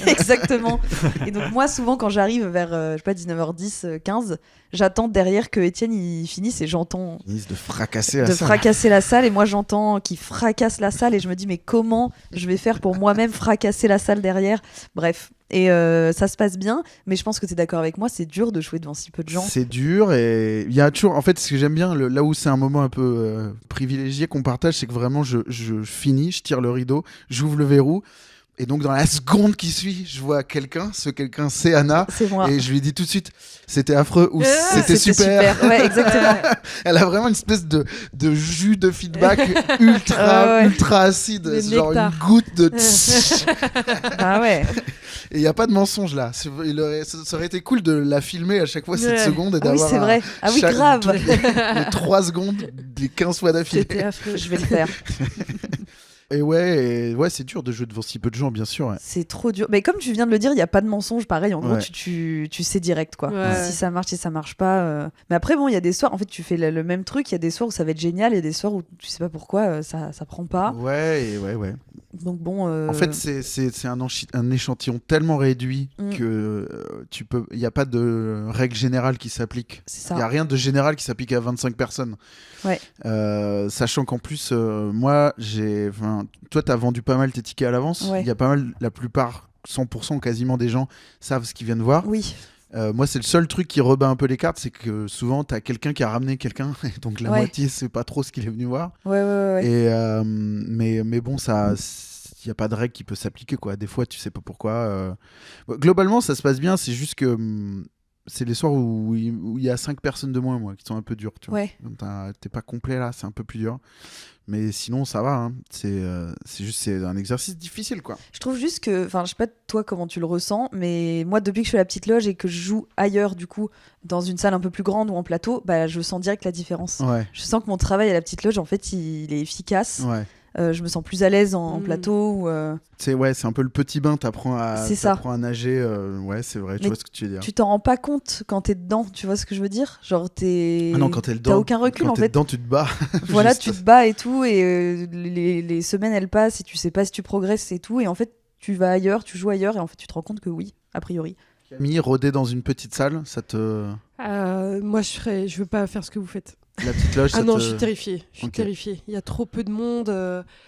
Exactement. Et donc, moi, souvent, quand j'arrive vers, je sais pas, 19h10, 15, j'attends derrière que Étienne il finisse et j'entends Ils disent de fracasser la de salle. fracasser la salle. Et moi, j'entends qu'il fracasse la salle et je me dis, mais comment je vais faire pour moi-même fracasser la salle derrière? Bref. Et ça se passe bien, mais je pense que tu es d'accord avec moi, c'est dur de jouer devant si peu de gens. C'est dur et il y a toujours. En fait, ce que j'aime bien, là où c'est un moment un peu privilégié qu'on partage, c'est que vraiment je finis, je tire le rideau, j'ouvre le verrou. Et donc, dans la seconde qui suit, je vois quelqu'un. Ce quelqu'un, c'est Anna. C'est moi. Et je lui dis tout de suite, c'était affreux ou c'était super. Ouais, exactement. Elle a vraiment une espèce de jus de feedback ultra, Ouais. ultra acide. Des C'est genre nectars. une goutte de. Ah ouais. Et il n'y a pas de mensonge là. Ça aurait été cool de la filmer à chaque fois cette Ouais. seconde et Ah oui, d'avoir. c'est vrai. Ah oui, grave. Les 3 secondes, les 15 fois d'affilée. C'était affreux. Je vais le faire. Et ouais, c'est dur de jouer devant si peu de gens, bien sûr. Ouais. C'est trop dur. Mais comme tu viens de le dire, il n'y a pas de mensonge. Pareil, en gros, Ouais. tu sais direct, quoi. Ouais. Si ça marche, si ça marche pas. Mais après, bon, il y a des soirs, en fait, tu fais le même truc. Il y a des soirs où ça va être génial. Il y a des soirs où tu sais pas pourquoi ça prend pas. Ouais. Donc bon. En fait, c'est un échantillon tellement réduit Mm. que il n'y a pas de règle générale qui s'applique. c'est Il n'y a ça. rien de général qui s'applique à 25 personnes. Ouais. Sachant qu'en plus, moi, toi, tu as vendu pas mal tes tickets à l'avance. Ouais. Il y a pas mal, la plupart 100% quasiment des gens savent ce qu'ils viennent voir. Oui. Moi, c'est le seul truc qui rebat un peu les cartes, c'est que souvent, t'as quelqu'un qui a ramené quelqu'un, et donc la moitié, c'est pas trop ce qu'il est venu voir. Ouais. Et, mais bon, il n'y a pas de règle qui peut s'appliquer, quoi. Des fois, tu sais pas pourquoi. Globalement, ça se passe bien, c'est juste que c'est les soirs où il y a 5 personnes de moins, moi, qui sont un peu dures. Tu vois. Ouais. Donc, t'es pas complet là, c'est un peu plus dur. Mais sinon, ça va. Hein. C'est un exercice difficile, quoi. Je trouve juste que, enfin, je sais pas toi comment tu le ressens, mais moi, depuis que je fais la petite loge et que je joue ailleurs, du coup, dans une salle un peu plus grande ou en plateau, bah, je sens direct la différence. Ouais. Je sens que mon travail à la petite loge, en fait, il est efficace. Ouais. Je me sens plus à l'aise en plateau. C'est un peu le petit bain, t'apprends à nager. Ouais, c'est vrai, je vois ce que tu veux dire. Tu t'en rends pas compte quand t'es dedans, tu vois ce que je veux dire? Genre, Ah non, quand t'es dedans, t'as aucun recul, quand en t'es fait. dedans, tu te bats. Voilà, Juste. tu te bats et tout, et les semaines elles passent et tu sais pas si tu progresses et tout, et en fait, tu vas ailleurs, tu joues ailleurs, et en fait, tu te rends compte que oui, a priori. Camille, rôder dans une petite salle, ça te. Moi, je veux pas faire ce que vous faites. La petite loge, Ah ça non, te... je suis terrifiée. Je suis Ok. terrifiée. Il y a trop peu de monde.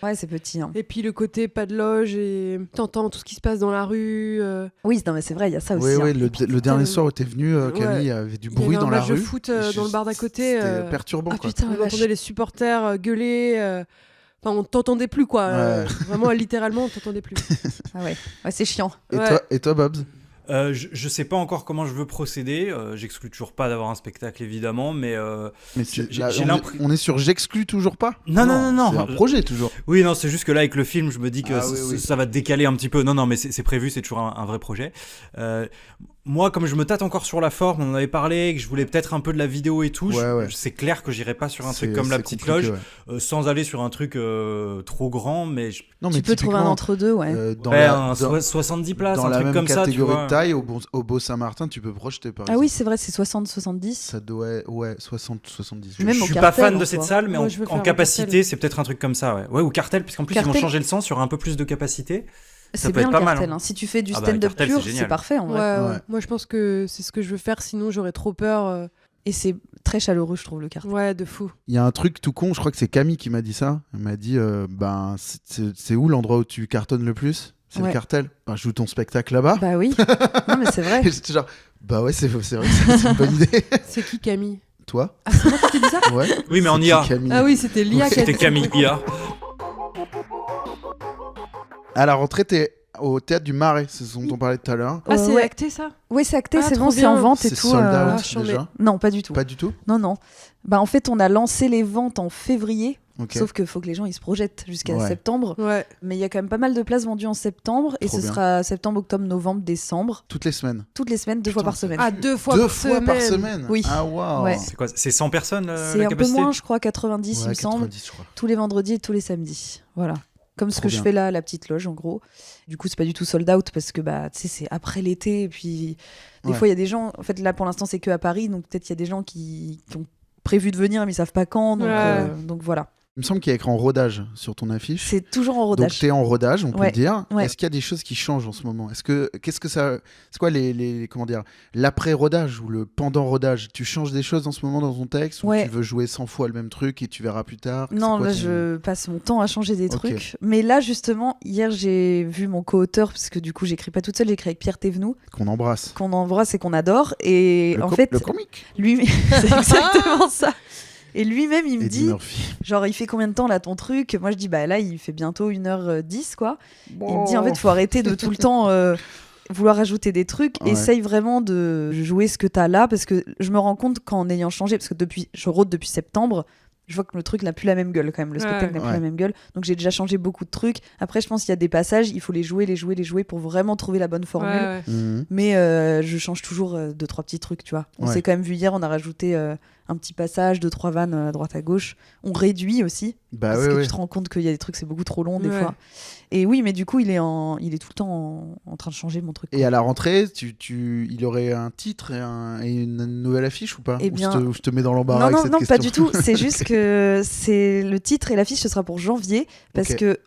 Ouais, c'est petit. Hein. Et puis le côté pas de loge et t'entends tout ce qui se passe dans la rue. Oui, non, mais c'est vrai, il y a ça aussi. Oui, hein. le dernier soir où t'es venu, Camille, il y avait du bruit dans la rue. Il y avait un match de foot dans le bar d'à côté. C'était perturbant, Ah quoi. putain, On la vache. entendait les supporters gueuler. Enfin, on t'entendait plus, quoi. Ouais. Vraiment, littéralement, on t'entendait plus. Ah ouais, c'est chiant. Et toi, Babs? Je sais pas encore comment je veux procéder. J'exclus toujours pas d'avoir un spectacle, évidemment, mais j'ai l'impression. On est sur j'exclus toujours pas? Non. C'est un projet, toujours. Oui, non, c'est juste que là, avec le film, je me dis que oui. ça va décaler un petit peu. Non, mais c'est prévu, c'est toujours un vrai projet. Moi, comme je me tâte encore sur la forme, on en avait parlé, que je voulais peut-être un peu de la vidéo et tout, c'est clair que j'irai pas sur un truc comme La Petite Loge, sans aller sur un truc trop grand, mais... Tu peux trouver un entre-deux, ouais. Dans 70 places, un truc comme ça, tu vois. Dans la même catégorie de taille, au Beau Saint-Martin, tu peux projeter, par exemple. Ah oui, c'est vrai, c'est 60-70. Ça doit être, 60-70. Même je au suis Cartel, pas fan en de cette soi. salle, mais Moi, je veux en faire capacité, Cartel. c'est peut-être un truc comme ça, ouais. Ou Cartel, puisqu'en plus, ils vont changer le sens sur un peu plus de capacité. C'est peut bien être le pas mal, Cartel. hein. Hein. Si tu fais du Ah bah, stand-up Cartel, pur, c'est génial. c'est parfait en vrai. Ouais. Moi, je pense que c'est ce que je veux faire, sinon j'aurais trop peur. Et c'est très chaleureux, je trouve, le Cartel. Ouais, de fou. Il y a un truc tout con, je crois que c'est Camille qui m'a dit ça. Elle m'a dit, c'est où l'endroit où tu cartonnes le plus? C'est le Cartel. Joue ton spectacle là-bas. Bah oui. Non, mais c'est vrai. Et j'étais genre, bah ouais, c'est vrai que c'est une bonne idée. C'est qui, Camille? Toi? Ah, c'est moi qui t'ai dit ça? Ouais. Oui, mais en C'est IA. qui, Camille? Ah oui, c'était Lia qui a C'était dit Camille IA. À la rentrée, t'es au théâtre du Marais, c'est ce dont on parlait tout à l'heure. Ah, c'est ouais. acté, ça? Oui, c'est acté, Ah, c'est trop bon, c'est bien. en vente et C'est tout. sold out Ah, chambé. déjà? Non, pas du tout. Pas du tout? Non. Bah, en fait, on a lancé les ventes en février. Ok. Sauf qu'il faut que les gens ils se projettent jusqu'à Ouais. septembre. Ouais. Mais il y a quand même pas mal de places vendues en septembre. Et Trop ce bien. sera septembre, octobre, novembre, décembre. Toutes les semaines. Toutes les semaines, 2 fois Putain, par semaine. Ah, 2 fois Deux par fois semaine. par semaine? Oui. Ah, waouh. Ouais. C'est quoi? C'est 100 personnes C'est la un peu capacité? moins, je crois, 90, il Ouais, me semble. 90, je crois. Tous les vendredis et tous les samedis. Voilà. Comme ce Trop que bien. je fais là, à la petite loge, en gros. Du coup, c'est pas du tout sold out parce que bah, tu sais, c'est après l'été. Et puis, des Ouais. fois, il y a des gens. En fait, là, pour l'instant, c'est que à Paris. Donc, peut-être il y a des gens qui ont prévu de venir, mais ils savent pas quand. Donc voilà. Il me semble qu'il y a écrit en rodage sur ton affiche. C'est toujours en Donc rodage. t'es en rodage, on peut Ouais, le dire. ouais. Est-ce qu'il y a des choses qui changent en ce moment? C'est quoi les comment dire, l'après rodage ou le pendant rodage? Tu changes des choses en ce moment dans ton texte ou Ouais. tu veux jouer 100 fois le même truc et tu verras plus tard? C'est Non, quoi là, ton- je passe mon temps à changer des Ok. trucs. Mais là, justement, hier, j'ai vu mon co-auteur, parce que du coup, j'écris pas toute seule, j'écris avec Pierre Thévenoud, qu'on embrasse. qu'on embrasse et qu'on adore. Et Le en co- fait, le comique. lui, c'est exactement ça. Et lui-même, il me Eddie dit, Murphy. genre, il fait combien de temps là ton truc? Moi, je dis, bah là, il fait bientôt 1h10, quoi. Il me dit, en fait, faut arrêter de tout le temps vouloir ajouter des trucs. Ouais. Essaye vraiment de jouer ce que t'as là, parce que je me rends compte qu'en ayant changé, parce que je rôde depuis septembre, je vois que le truc n'a plus la même gueule quand même. Le spectacle n'a plus Ouais. la même gueule. Donc j'ai déjà changé beaucoup de trucs. Après, je pense qu'il y a des passages, il faut les jouer pour vraiment trouver la bonne formule. Ouais. Mhm. Mais je change toujours 2-3 petits trucs, tu vois. On Ouais. s'est quand même vu hier, on a rajouté un petit passage, 2-3 vannes à droite à gauche. On réduit aussi, Bah parce ouais, que ouais. tu te rends compte qu'il y a des trucs, c'est beaucoup trop long des Ouais. fois. Et oui, mais du coup, il est tout le temps en train de changer mon truc. Et à la rentrée, il aurait un titre et une nouvelle affiche ou pas? Eh Ou bien- je te mets dans l'embarras avec Non, cette non, question. pas du tout. C'est juste que c'est le titre et l'affiche, ce sera pour janvier, parce Ok. que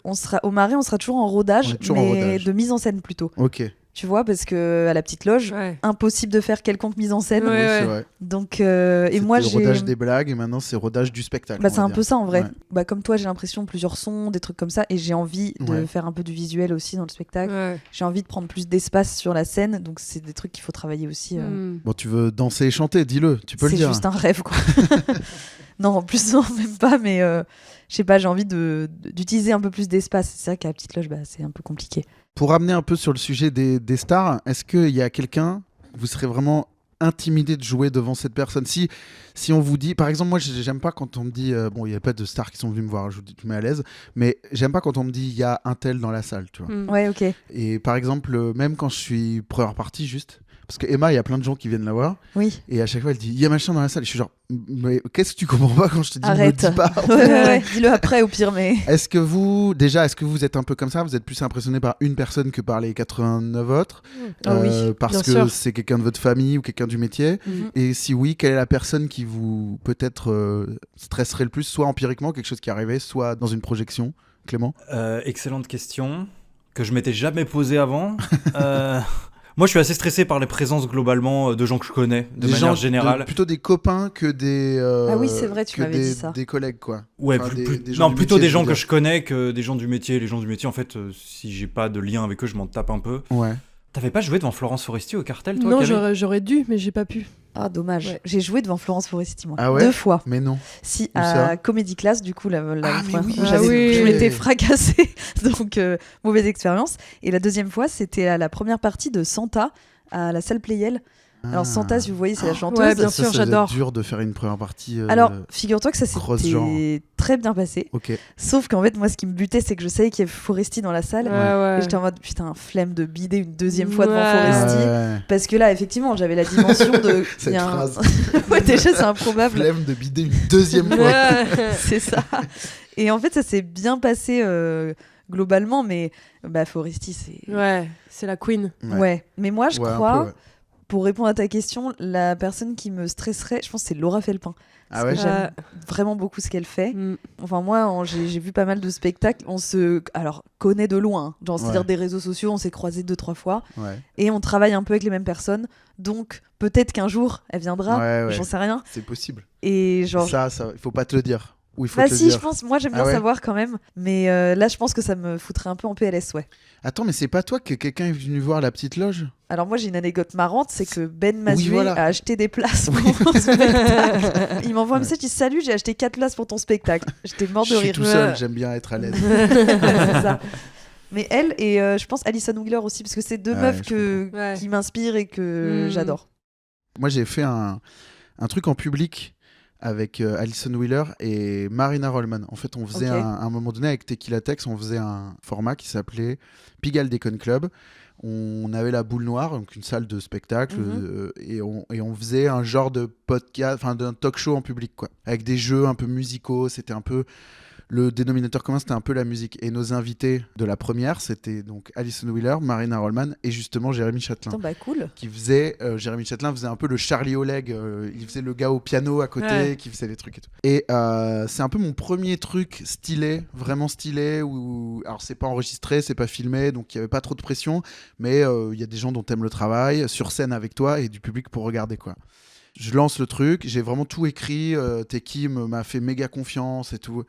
au Marais, on sera toujours en rodage, On est toujours en mais rodage. de mise en scène plutôt. Ok. tu vois, parce que à la petite loge, Ouais. impossible de faire quelconque mise en scène. Ouais, Oui, ouais. c'est vrai. Donc, et moi, C'était j'ai. rodage des blagues et maintenant c'est rodage du spectacle. Bah, on c'est va un dire. peu ça en vrai. Ouais. Bah, comme toi, j'ai l'impression plusieurs sons, des trucs comme ça, et j'ai envie de Ouais. faire un peu du visuel aussi dans le spectacle. Ouais. J'ai envie de prendre plus d'espace sur la scène, donc c'est des trucs qu'il faut travailler aussi. Mm. Bon, tu veux danser et chanter, dis-le, tu peux le C'est dire. juste un rêve, quoi. Non, en plus, non, même pas, mais je sais pas, j'ai envie d'utiliser un peu plus d'espace. C'est vrai qu'à la petite loge, bah, c'est un peu compliqué. Pour ramener un peu sur le sujet des stars, est-ce qu'il y a quelqu'un, vous serez vraiment intimidé de jouer devant cette personne si on vous dit, par exemple, moi j'aime pas quand on me dit, bon, il n'y a pas de stars qui sont venues me voir, je vous mets à l'aise, mais j'aime pas quand on me dit, il y a un tel dans la salle, tu vois. Mm. Ouais, ok. Et par exemple, même quand je suis première partie, juste, parce que Emma, il y a plein de gens qui viennent la voir, Oui. et à chaque fois elle dit, il y a machin dans la salle, et je suis genre, mais qu'est-ce que tu comprends pas quand je te dis, Arrête. me dis pas. Ouais, ouais. Dis-le après, au pire, mais. Est-ce que vous êtes un peu comme ça? Vous êtes plus impressionné par une personne que par les 89 autres? Ah oui, Parce bien que sûr. c'est quelqu'un de votre famille ou quelqu'un du métier? Mhm. Et si oui, quelle est la personne qui vous peut-être stresserait le plus, soit empiriquement, quelque chose qui est arrivé, soit dans une projection? Clément? Excellente question que je m'étais jamais posée avant. Moi, je suis assez stressé par les présences globalement de gens que je connais de Des manière gens générale. plutôt des copains que des Ah oui, c'est vrai, tu que m'avais des, dit ça. des collègues, quoi. Ouais, Enfin, des gens non, du plutôt métier, des je gens veux que dire. je connais que des gens du métier. Les gens du métier, en fait, si j'ai pas de lien avec eux, je m'en tape un peu. Ouais. T'avais pas joué devant Florence Foresti au cartel, toi, Non, Camille j'aurais dû, mais j'ai pas pu. Ah, dommage. Ouais. J'ai joué devant Florence Foresti, moi. Ah ouais 2 fois. Mais non. Si, Où ça à Comédie Class, du coup, la Ah, mais fois, oui. Ah oui. je m'étais fracassée, donc mauvaise expérience. Et la deuxième fois, c'était à la première partie de Santa, à la salle Playel. Alors Santa, si vous voyez, c'est la chanteuse. Ouais, bien sûr, ça doit j'adore. être dur de faire une première partie. Alors, figure-toi que ça cross-genre. s'était très bien passé. Ok. Sauf qu'en fait, moi, ce qui me butait, c'est que je savais qu'il y avait Foresti dans la salle. Ouais, ouais. Et j'étais en mode, putain, flemme de bider une deuxième fois devant Ouais. Foresti. Ouais. Parce que là, effectivement, j'avais la dimension de. Cette il y a un- phrase. Ouais, déjà, c'est improbable. Flemme de bider une deuxième fois. Ouais. C'est ça. Et en fait, ça s'est bien passé globalement, mais bah, Foresti, c'est. Ouais, c'est la queen. Ouais. Mais moi, je Ouais, un crois, peu, ouais. pour répondre à ta question, la personne qui me stresserait, je pense, c'est Laura Felpin. Ah Parce ouais que j'aime vraiment beaucoup ce qu'elle fait. Mm. Enfin, moi, j'ai vu pas mal de spectacles. On se connaît de loin. Hein. Genre, c'est-à-dire Ouais. des réseaux sociaux, on s'est croisés 2-3 fois. Ouais. Et on travaille un peu avec les mêmes personnes. Donc, peut-être qu'un jour, elle viendra. Ouais, ouais. J'en sais rien. C'est possible. Et genre. Ça, il faut pas te le dire. Ou il faut Bah te le si, dire. je pense, moi j'aime Ah bien ouais savoir quand même, mais là je pense que ça me foutrait un peu en PLS, ouais. Attends, mais c'est pas toi que quelqu'un est venu voir la petite loge? Alors moi j'ai une anecdote marrante, c'est que Ben Mazué voilà. a acheté des places pour mon spectacle. Il m'envoie un message, il dit salut, j'ai acheté 4 places pour ton spectacle. J'étais mort Je de suis rire. tout seul, j'aime bien être à l'aise. C'est ça. Mais elle et je pense Alison Wheeler aussi, parce que c'est deux Ouais, meufs je comprends. Ouais. qui m'inspirent et que Mm. j'adore. Moi, j'ai fait un truc en public avec Alison Wheeler et Marina Rollman. En fait, on faisait Ok. à un moment donné avec Tequila Tex, on faisait un format qui s'appelait Pigalle Déconne Club. On avait la boule noire, donc une salle de spectacle, Mhm. et on faisait un genre de podcast, enfin d'un talk show en public, quoi, avec des jeux un peu musicaux. C'était un peu le dénominateur commun, c'était un peu la musique. Et nos invités de la première, c'était donc Alison Wheeler, Marina Rollman et justement Jérémy Chatelain. Attends, bah cool. Qui faisait, Jérémy Chatelain faisait un peu le Charlie Oleg, il faisait le gars au piano à côté, Ouais. qui faisait les trucs et tout. Et c'est un peu mon premier truc stylé, vraiment stylé, où, alors c'est pas enregistré, c'est pas filmé, donc il y avait pas trop de pression, mais il y a des gens dont t'aimes le travail, sur scène avec toi et du public pour regarder, quoi. Je lance le truc, j'ai vraiment tout écrit, Teki m'a fait méga confiance et tout.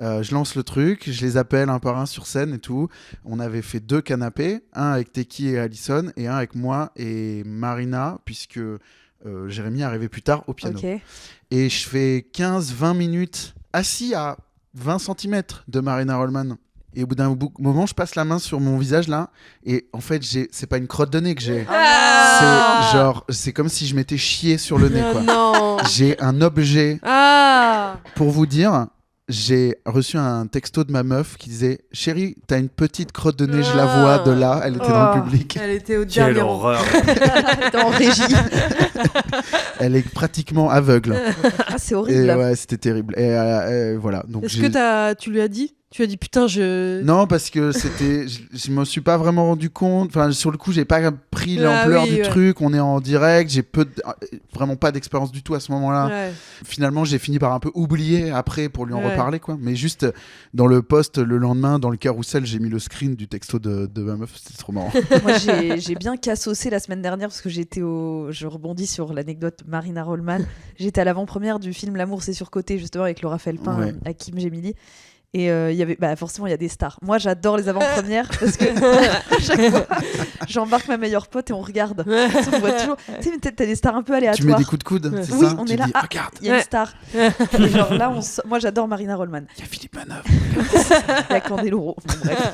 Je lance le truc, je les appelle un par un sur scène et tout. On avait fait 2 canapés, un avec Teki et Alison et un avec moi et Marina, puisque Jérémy est arrivé plus tard au piano. Ok. Et je fais 15-20 minutes assis à 20 cm de Marina Rollman. Et au bout d'un moment, je passe la main sur mon visage là, et en fait, c'est pas une crotte de nez que j'ai. C'est genre, c'est comme si je m'étais chié sur le nez, quoi. Non. J'ai un objet. Ah. Pour vous dire, j'ai reçu un texto de ma meuf qui disait « Chérie, t'as une petite crotte de nez, je la vois de là. » Elle était dans le Oh. public. Elle était au Quelle dernier rang. horreur. T'es en régie. Elle est pratiquement aveugle. Ah, c'est Et horrible. ouais, c'était terrible. Et voilà. Donc Est-ce que tu lui as dit? Tu lui as dit putain, je. Non, parce que je me suis pas vraiment rendu compte. Enfin, sur le coup, j'ai pas compris l'ampleur du ouais. truc. On est en direct. J'ai vraiment pas d'expérience du tout à ce moment-là. Ouais. Finalement, j'ai fini par un peu oublier après pour lui en Ouais. reparler, quoi. Mais juste dans le post le lendemain, dans le carrousel, j'ai mis le screen du texto de ma meuf. C'était trop marrant. Moi, j'ai bien cassossé la semaine dernière parce que je rebondis sur l'anecdote Marina Rollman. J'étais à l'avant-première du film L'amour c'est surcoté, justement, avec Laura Felpin, Ouais. Hakim Gemili. Et il y avait, forcément, il y a des stars. Moi, j'adore les avant-premières parce que à chaque fois, j'embarque ma meilleure pote et on regarde. On voit toujours. Tu sais, mais t'as des stars un peu aléatoires. Tu mets des coups de coude, c'est Oui, ça on Tu est là. dis, Ah, regarde, il y a une star. Et genre là, moi, j'adore Marina Rollman. il y a Philippe Manœuvre. Il y a Candeloro. Bon, bref.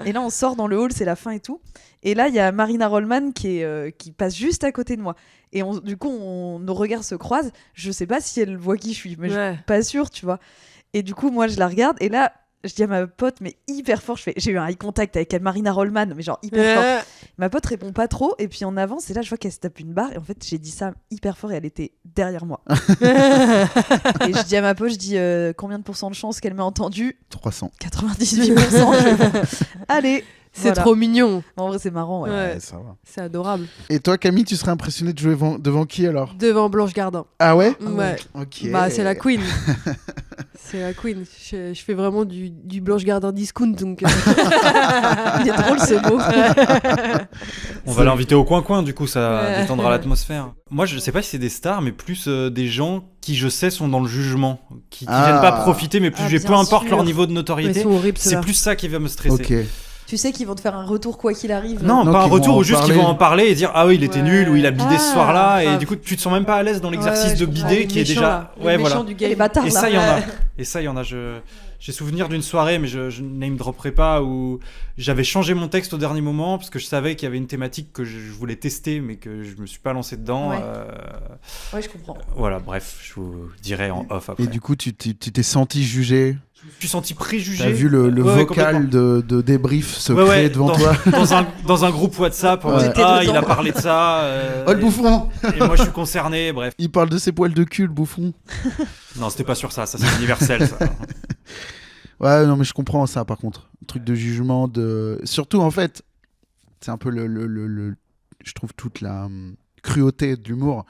Et là, on sort dans le hall, c'est la fin et tout. Et là, il y a Marina Rollman qui passe juste à côté de moi. Et du coup, nos regards se croisent. Je sais pas si elle voit qui je suis, mais je suis pas sûre, tu vois. Et du coup, moi, je la regarde. Et là, je dis à ma pote, mais hyper fort, j'ai eu un eye contact avec Marina Rollman, mais genre hyper fort. Ma pote répond pas trop. Et puis on avance. Et là, je vois qu'elle se tape une barre. Et en fait, j'ai dit ça hyper fort et elle était derrière moi. Et je dis à ma pote, combien de pourcents de chance qu'elle m'ait entendu ? 300. 98%. Allez. C'est voilà. trop mignon. En vrai, c'est marrant. Ouais. Ouais. Ça va. C'est adorable. Et toi, Camille, tu serais impressionnée de jouer devant qui alors ? Devant Blanche Gardin. Ah ouais ? Ouais. Ok. Bah, c'est la queen. C'est la queen. Je fais vraiment du Blanche Gardin discount. Donc, Il est drôle ce mot. On va l'inviter au coin-coin, du coup, ça Ouais. détendra l'atmosphère. Moi, je sais pas si c'est des stars, mais plus des gens qui, je sais, sont dans le jugement, qui viennent pas profiter, mais plus Ah, peu bien importe sûr. leur niveau de ils notoriété. sont horribles, C'est ceux-là. plus ça qui va me stresser. Ok. Tu sais qu'ils vont te faire un retour quoi qu'il arrive. Non, Non, pas un qu'ils vont retour, en ou juste qu'ils parler. vont en parler et dire ah oui, il était Ouais. nul ou il a bidé ce Ah, soir-là, et grave. du coup, tu te sens même pas à l'aise dans l'exercice Ouais, de je comprends. bider Les qui est méchants, déjà. là. Les Ouais, méchants voilà. du Et les game. bâtards Et là. ça, il y en a. Ouais. Et ça, il y en a. J'ai souvenir d'une soirée, mais je name dropperai pas, où j'avais changé mon texte au dernier moment parce que je savais qu'il y avait une thématique que je voulais tester, mais que je me suis pas lancé dedans. Ouais. Ouais, je comprends. Voilà, bref, je vous dirai en off après. Et du coup, tu t'es senti jugé. Je me suis senti préjugé. T'as vu le Ouais, vocal de débrief se Ouais, créer ouais, devant dans, toi. dans un groupe WhatsApp, on Ouais. dit, J'étais ah, dedans. il a parlé de ça. Oh le bouffon. et moi, je suis concerné, bref. Il parle de ses poils de cul, le bouffon. Non, c'était pas sur ça c'est universel, ça. Ouais, non, mais je comprends ça, par contre. Un truc de jugement, surtout, en fait, c'est un peu je trouve toute la cruauté de l'humour.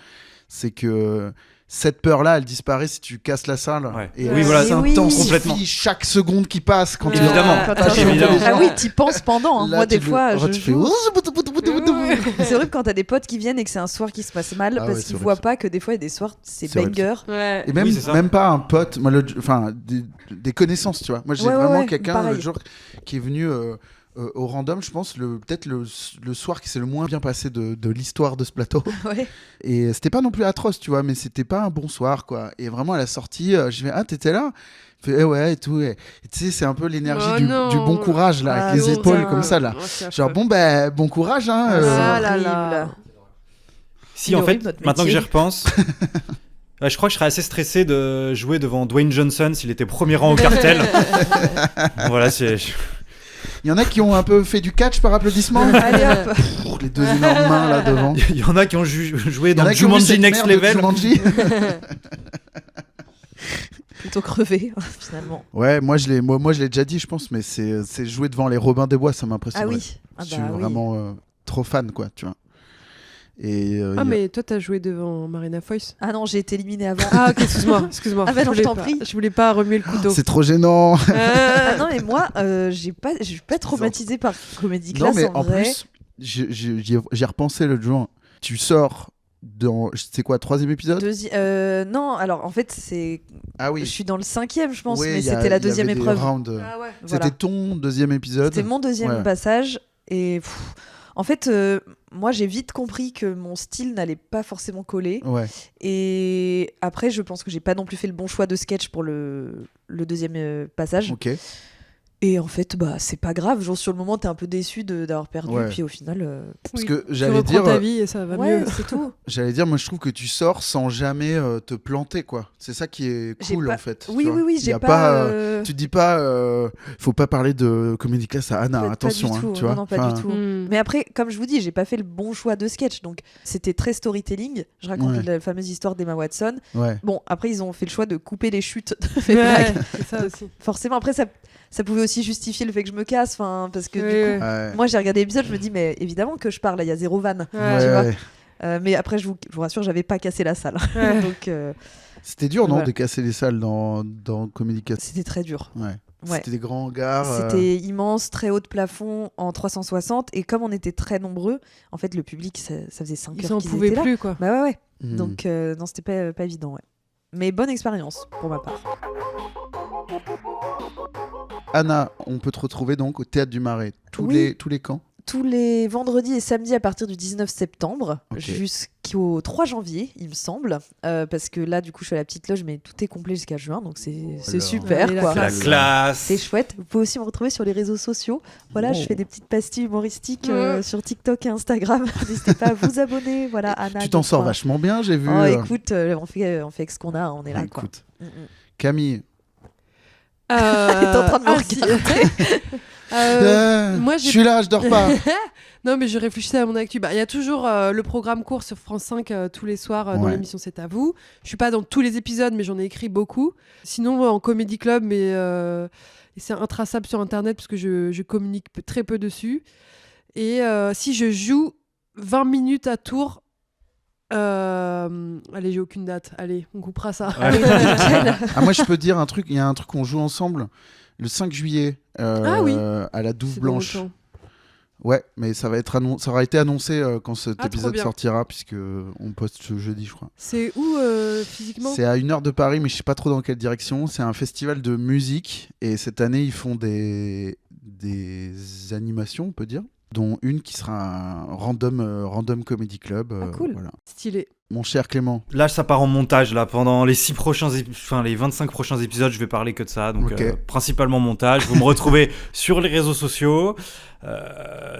C'est que cette peur-là, elle disparaît si tu casses la salle. Ouais. Et Oui, elle voilà, s'intensifie complètement. chaque seconde qui passe quand tu Évidemment. Quand t'as t'as- évidemment. Ah oui, t'y penses pendant. Hein. Là, Moi, tu des fois, je tu fais joue. C'est horrible quand t'as des potes qui viennent et que c'est un soir qui se passe mal Ah ouais, parce c'est qu'ils horrible, voient ça. pas que des fois il y a des soirs c'est C'est horrible, banger. Ouais. Et même, Oui, c'est ça. même pas un pote, moi, enfin, des connaissances, tu vois. Moi, j'ai Ouais, vraiment ouais, quelqu'un pareil. le jour qui est venu au random, je pense, peut-être le soir qui s'est le moins bien passé de l'histoire de ce plateau. Ouais. Et c'était pas non plus atroce, tu vois, mais c'était pas un bon soir, quoi. Et vraiment, à la sortie, je vais, ah, t'étais là? Il fait, eh ouais, et tout. Et tu sais, c'est un peu l'énergie Oh du non. bon courage, là, Ah, avec les non, épaules putain. comme ça, là. Oh, c'est Genre, affreux. bon, ben, bon courage, hein. Ah C'est là horrible. là. Si, Il est en fait, horrible, notre maintenant que métier. j'y repense, ouais, je crois que je serais assez stressé de jouer devant Dwayne Johnson s'il était premier rang au cartel. Voilà, Il y en a qui ont un peu fait du catch par applaudissement. Allez hop. Pff, les deux énormes mains, là, devant. il y en a qui ont joué Il y en dans a qui ont vu Jumanji cette Next merde de Level. Jumanji. Plutôt crevé finalement. Ouais, moi je l'ai déjà dit, je pense, mais c'est jouer devant les Robin des Bois, ça m'impressionne. Ah oui. Ah Je suis bah oui. vraiment trop fan, quoi, tu vois. Et Ah, mais toi, t'as joué devant Marina Foïs. Ah non, j'ai été éliminée avant. Ah, ok, excuse-moi. Ah bah non, je t'en pas- prie. Je voulais pas remuer le couteau. c'est trop gênant. Ah non mais moi je suis pas traumatisée par Comédie Non, Class mais en en vrai. plus, j'ai repensé l'autre jour. Tu sors dans, c'est quoi, 3e épisode? Non, alors en fait c'est Ah je oui. suis dans le 5e je pense, Oui, mais il y a- c'était la il y avait 2e des épreuve. rounds. Ah ouais. Voilà. C'était ton 2e épisode. C'était mon 2e Ouais. passage et en fait moi j'ai vite compris que mon style n'allait pas forcément coller Ouais. et après je pense que j'ai pas non plus fait le bon choix de sketch pour le 2e passage. Ok. Et en fait, bah, c'est pas grave. Genre, sur le moment, t'es un peu déçu d'avoir perdu. Ouais. Puis au final. Parce Oui, que Tu j'allais reprends dire, ta vie et ça va ouais, mieux. c'est tout. moi je trouve que tu sors sans jamais te planter, quoi. C'est ça qui est J'ai cool pas- en fait. Oui, tu vois. oui, Il y j'ai a pas. tu te dis pas, faut pas parler de Comédie Class à Anna, pas attention, du tout. hein, tu vois. Non, pas Enfin, du tout. Hmm. Mais après, comme je vous dis, j'ai pas fait le bon choix de sketch. Donc, c'était très storytelling. Je raconte Ouais. la fameuse histoire d'Emma Watson. Ouais. Bon, après, ils ont fait le choix de couper les chutes de mes Ouais, blagues. c'est ça aussi. Forcément, après, ça pouvait aussi aussi justifier le fait que je me casse, parce que Oui, du coup, oui. Ouais. moi j'ai regardé l'épisode, je me dis mais évidemment que je parle, là il y a zéro vanne. Ouais. tu vois. Ouais. Mais après je vous rassure, j'avais pas cassé la salle. Ouais. Donc C'était dur, non, Voilà. de casser les salles dans Comedy Cat. c'était très dur. Ouais. Ouais. C'était des grands hangars. C'était immense, très haut de plafond en 360 et comme on était très nombreux, en fait le public ça faisait 5 Ils heures s'en qu'ils pouvaient étaient là. plus, quoi. Bah ouais. Hmm. Donc non, c'était pas évident, ouais. Mais bonne expérience pour ma part. Anna, on peut te retrouver donc au Théâtre du Marais tous Oui. les camps. Tous les vendredis et samedis à partir du 19 septembre Ok. jusqu'au 3 janvier, il me semble. Parce que là, du coup, je suis à la petite loge, mais tout est complet jusqu'à juin, donc c'est Alors. super. Ouais, la quoi. La classe. C'est chouette. Vous pouvez aussi me retrouver sur les réseaux sociaux. Voilà, Oh. je fais des petites pastilles humoristiques Ouais. sur TikTok et Instagram. N'hésitez pas à vous abonner. Voilà, Anna. Tu t'en sors Godefroy. vachement bien, j'ai vu. Oh, écoute, on fait avec ce qu'on a, on est là. Quoi. Écoute. Mm, mm. Camille. T'es en train de me si. Moi, je j'ai- suis là, je dors pas. Non, mais je réfléchissais à mon actu. Il y a toujours le programme court sur France 5 tous les soirs dans Ouais. l'émission C'est à vous. Je suis pas dans tous les épisodes, mais j'en ai écrit beaucoup. Sinon, en Comedy Club, mais c'est intraçable sur Internet parce que je communique très peu dessus. Et si je joue 20 minutes à tour. Allez, j'ai aucune date. Allez, on coupera ça. Ouais. Ah, moi, je peux dire un truc. Il y a un truc qu'on joue ensemble le 5 juillet Ah oui. à la Douve C'est Blanche. dans longtemps. Ouais, mais ça aura été annoncé quand cet Ah, trop épisode bien. sortira, puisque on poste ce jeudi, je crois. C'est où physiquement? C'est à 1 heure de Paris, mais je sais pas trop dans quelle direction. C'est un festival de musique, et cette année, ils font des animations, on peut dire, dont une qui sera un random comedy club. Ah, cool. Voilà. Stylé. Mon cher Clément. Là, ça part en montage. Là, pendant les 25 prochains épisodes, je vais parler que de ça. Donc, Ok. principalement montage. Vous me retrouvez sur les réseaux sociaux.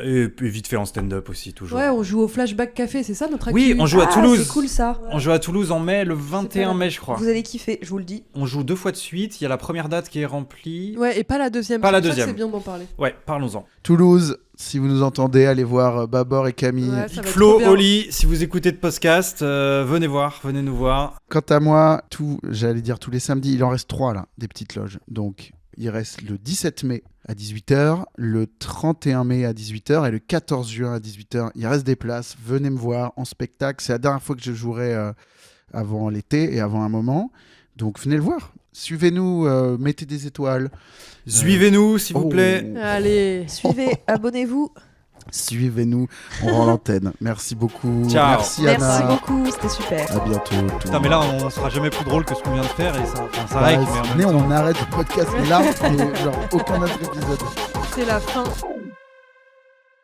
Et puis vite fait en stand-up aussi, toujours. Ouais, on joue au Flashback Café, c'est ça notre actu? Oui, on joue à Ah, Toulouse. C'est cool ça. On joue à Toulouse en mai, le 21 mai, je crois. Vous allez kiffer, je vous le dis. On joue 2 fois de suite. Il y a la première date qui est remplie. Ouais, et pas la deuxième. Pas la C'est pour ça que deuxième. C'est bien d'en parler. Ouais, parlons-en. Toulouse, si vous nous entendez, allez voir Babor et Camille. Ouais, ça va être Flo, trop bien. Oli, si vous écoutez de podcast, venez nous voir. Quant à moi, j'allais dire tous les samedis, il en reste 3 là, des petites loges. Donc, il reste le 17 mai à 18h, le 31 mai à 18h et le 14 juin à 18h. Il reste des places, venez me voir en spectacle. C'est la dernière fois que je jouerai avant l'été et avant un moment. Donc, venez le voir. Suivez-nous, mettez des étoiles. Suivez-nous, s'il vous Oh. plaît. Allez. Suivez, abonnez-vous. Suivez-nous, on rend l'antenne. Merci beaucoup. Ciao. Merci Merci Anna. beaucoup, c'était super. À bientôt. Putain, mais là, on sera jamais plus drôle que ce qu'on vient de faire. Et ça Bah, règle, mais en même venez, temps- on arrête le podcast là, mais genre aucun autre épisode. C'est la fin.